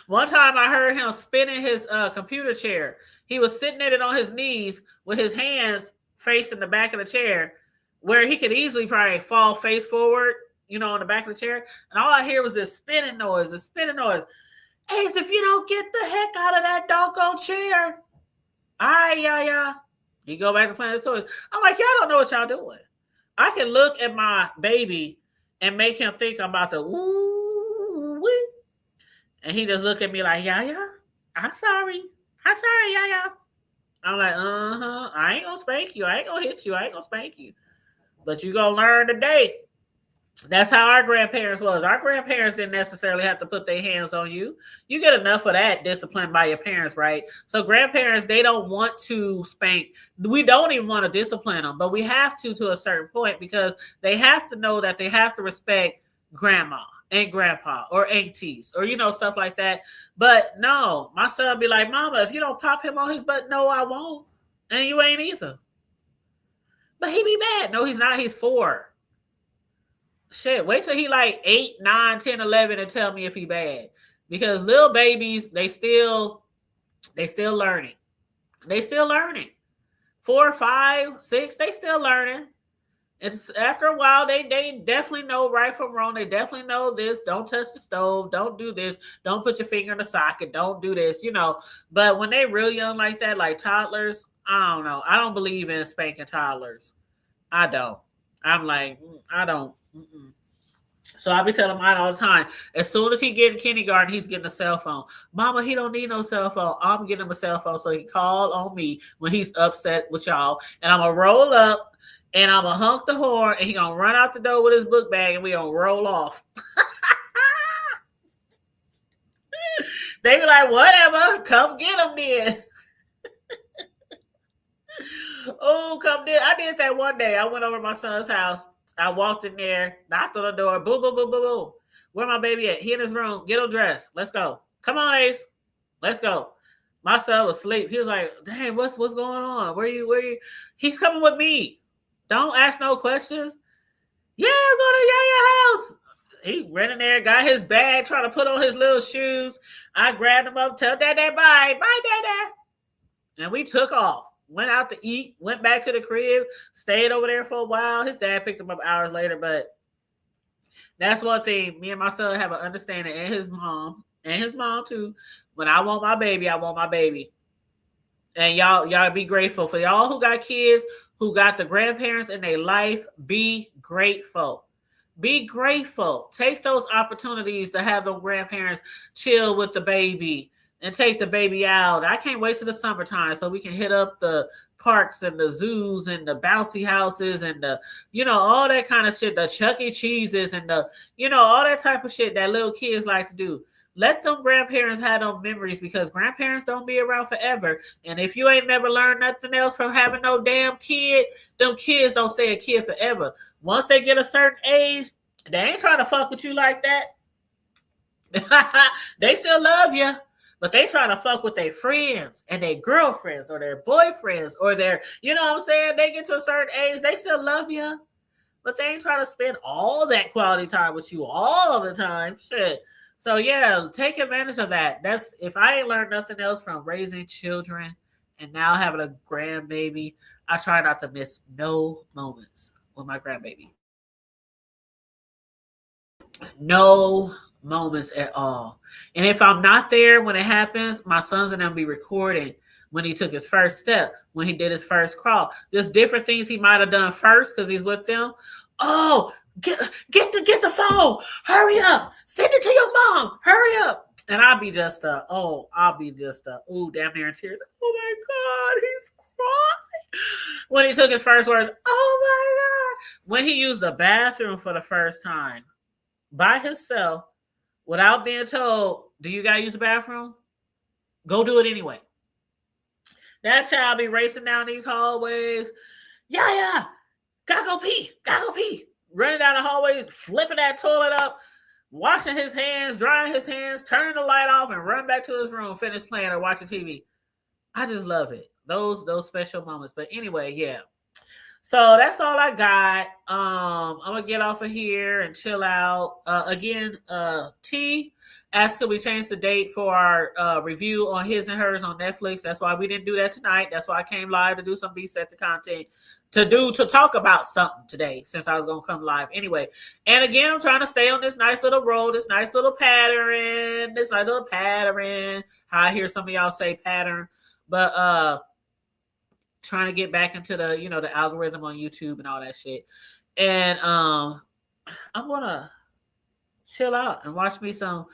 One time I heard him spinning his computer chair. He was sitting in it on his knees with his hands facing the back of the chair, where he could easily probably fall face forward, on the back of the chair. And all I hear was this spinning noise, Ace, if you don't get the heck out of that doggone chair. All right, yeah. You go back to playing the toys. I'm like, y'all don't know what y'all doing. I can look at my baby and make him think I'm about to ooh wee. And he just look at me like, yeah. I'm sorry, yeah. I'm like, I ain't gonna spank you. I ain't gonna hit you. I ain't gonna spank you. But you gonna learn today. That's how our grandparents was. Our grandparents didn't necessarily have to put their hands on you. You get enough of that discipline by your parents, right? So grandparents, they don't want to spank. We don't even want to discipline them, but we have to a certain point, because they have to know that they have to respect grandma and grandpa or aunties or, stuff like that. But no, my son be like, Mama, if you don't pop him on his butt, no, I won't. And you ain't either. But he be mad. No, he's not. He's 4. Shit, wait till he like 8, 9, 10, 11 and tell me if he bad. Because little babies, they still learning. 4, 5, 6, they still learning. It's after a while, they definitely know right from wrong. They definitely know this. Don't touch the stove. Don't do this. Don't put your finger in the socket. Don't do this, But when they real young like that, like toddlers, I don't know. I don't believe in spanking toddlers. I don't. I'm like, I don't. Mm-mm. So I be telling mine all the time, as soon as he get in kindergarten, he's getting a cell phone. Mama, he don't need no cell phone. I'm getting him a cell phone so he can call on me when he's upset with y'all. And I'm going to roll up and I'm going to honk the horn and he going to run out the door with his book bag and we going to roll off. They be like, whatever, come get him then. Oh, come there. I did that one day. I went over to my son's house. I walked in there, knocked on the door, boom, boom, boom, boom, boom. Where my baby at? He in his room. Get him dressed. Let's go. Come on, Ace. Let's go. My son was asleep. He was like, dang, what's going on? Where you? He's coming with me. Don't ask no questions. Yeah, I'm going to Yaya house. He ran in there, got his bag, trying to put on his little shoes. I grabbed him up, tell Dad bye. Bye, Dad. And we took off. Went out to eat, went back to the crib, stayed over there for a while. His dad picked him up hours later, but that's one thing. Me and my son have an understanding, and his mom too. When I want my baby, I want my baby. And y'all be grateful. For y'all who got kids, who got the grandparents in their life, be grateful. Be grateful. Take those opportunities to have those grandparents chill with the baby and take the baby out. I can't wait till the summertime so we can hit up the parks and the zoos and the bouncy houses and the, all that kind of shit, the Chuck E. Cheeses and the, all that type of shit that little kids like to do. Let them grandparents have those memories, because grandparents don't be around forever. And if you ain't never learned nothing else from having no damn kid, them kids don't stay a kid forever. Once they get a certain age, they ain't trying to fuck with you like that. They still love you. But they trying to fuck with their friends and their girlfriends or their boyfriends or their, you know what I'm saying? They get to a certain age, they still love you. But they ain't trying to spend all that quality time with you all the time. Shit. So yeah, take advantage of that. That's, if I ain't learned nothing else from raising children and now having a grandbaby, I try not to miss no moments with my grandbaby. No moments at all. And if I'm not there when it happens, my sons and them be recording when he took his first step, when he did his first crawl. There's different things he might have done first because he's with them. Oh, get the phone. Hurry up. Send it to your mom. Hurry up. And I'll be just damn near in tears. Oh my God, he's crying. When he took his first words, oh my God. When he used the bathroom for the first time by himself, without being told, do you gotta use the bathroom? Go do it anyway. That child be racing down these hallways. Yeah, gotta go pee. Running down the hallway, flipping that toilet up, washing his hands, drying his hands, turning the light off, and run back to his room, finish playing or watching TV. I just love it. Those special moments. But anyway, yeah. So that's all I got. I'm gonna get off of here and chill out. Again, T asked could we change the date for our review on His and Hers on Netflix. That's why we didn't do that tonight. That's why I came live to do some B-set the content to talk about something today, since I was gonna come live anyway. And again, I'm trying to stay on this nice little roll, this nice little pattern. How I hear some of y'all say pattern, but trying to get back into the the algorithm on YouTube and all that shit. And I'm gonna chill out and watch me some.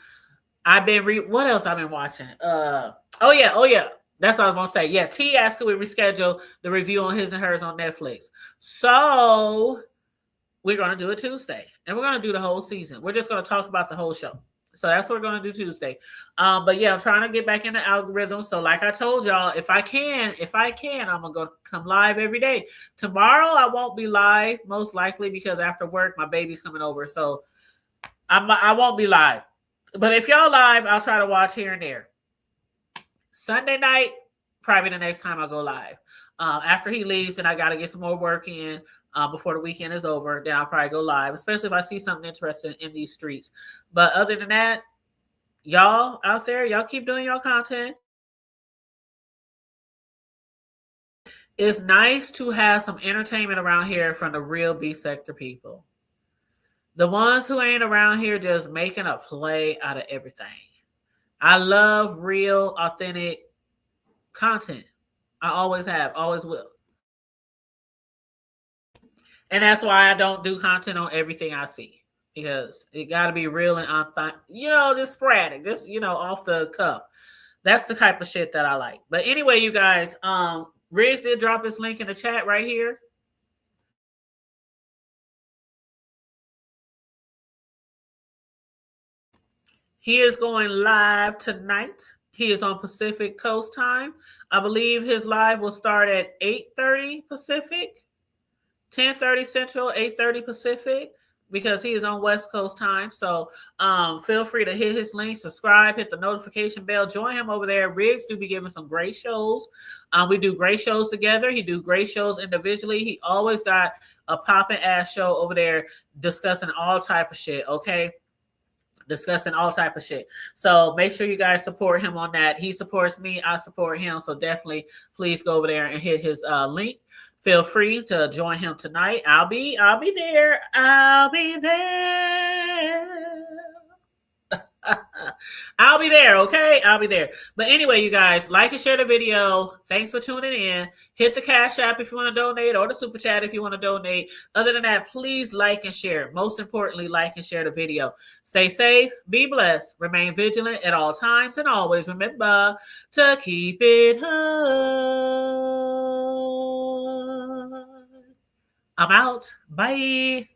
What else I've been watching? Oh yeah. That's what I was gonna say. Yeah, T asked could we reschedule the review on His and Hers on Netflix. So we're gonna do it Tuesday. And we're gonna do the whole season. We're just gonna talk about the whole show. So that's what we're going to do Tuesday. But yeah, I'm trying to get back in the algorithm. So like I told y'all, if I can, I'm going to come live every day. Tomorrow I won't be live, most likely, because after work, my baby's coming over. So I won't be live. But if y'all live, I'll try to watch here and there. Sunday night, probably the next time I go live. After he leaves, and I got to get some more work in. Before the weekend is over, then I'll probably go live, especially if I see something interesting in these streets. But other than that, y'all out there, y'all keep doing your content. It's nice to have some entertainment around here from the real B sector people. The ones who ain't around here just making a play out of everything. I love real, authentic content. I always have, always will. And that's why I don't do content on everything I see, because it got to be real and just sporadic, just off the cuff. That's the type of shit that I like. But anyway, you guys, Riggs did drop his link in the chat right here. He is going live tonight. He is on Pacific Coast time. I believe his live will start at 8:30 Pacific. 10:30 Central, 8:30 Pacific, because he is on West Coast time. So feel free to hit his link, subscribe, hit the notification bell, join him over there. Riggs do be giving some great shows. We do great shows together. He do great shows individually. He always got a popping ass show over there discussing all type of shit, okay? Discussing all type of shit. So make sure you guys support him on that. He supports me, I support him. So definitely please go over there and hit his link. Feel free to join him tonight. I'll be there. I'll be there. Okay. I'll be there. But anyway, you guys, like and share the video. Thanks for tuning in. Hit the Cash App if you want to donate, or the Super Chat if you want to donate. Other than that, please like and share. Most importantly, like and share the video. Stay safe. Be blessed. Remain vigilant at all times. And always remember to keep it hood. I'm out. Bye.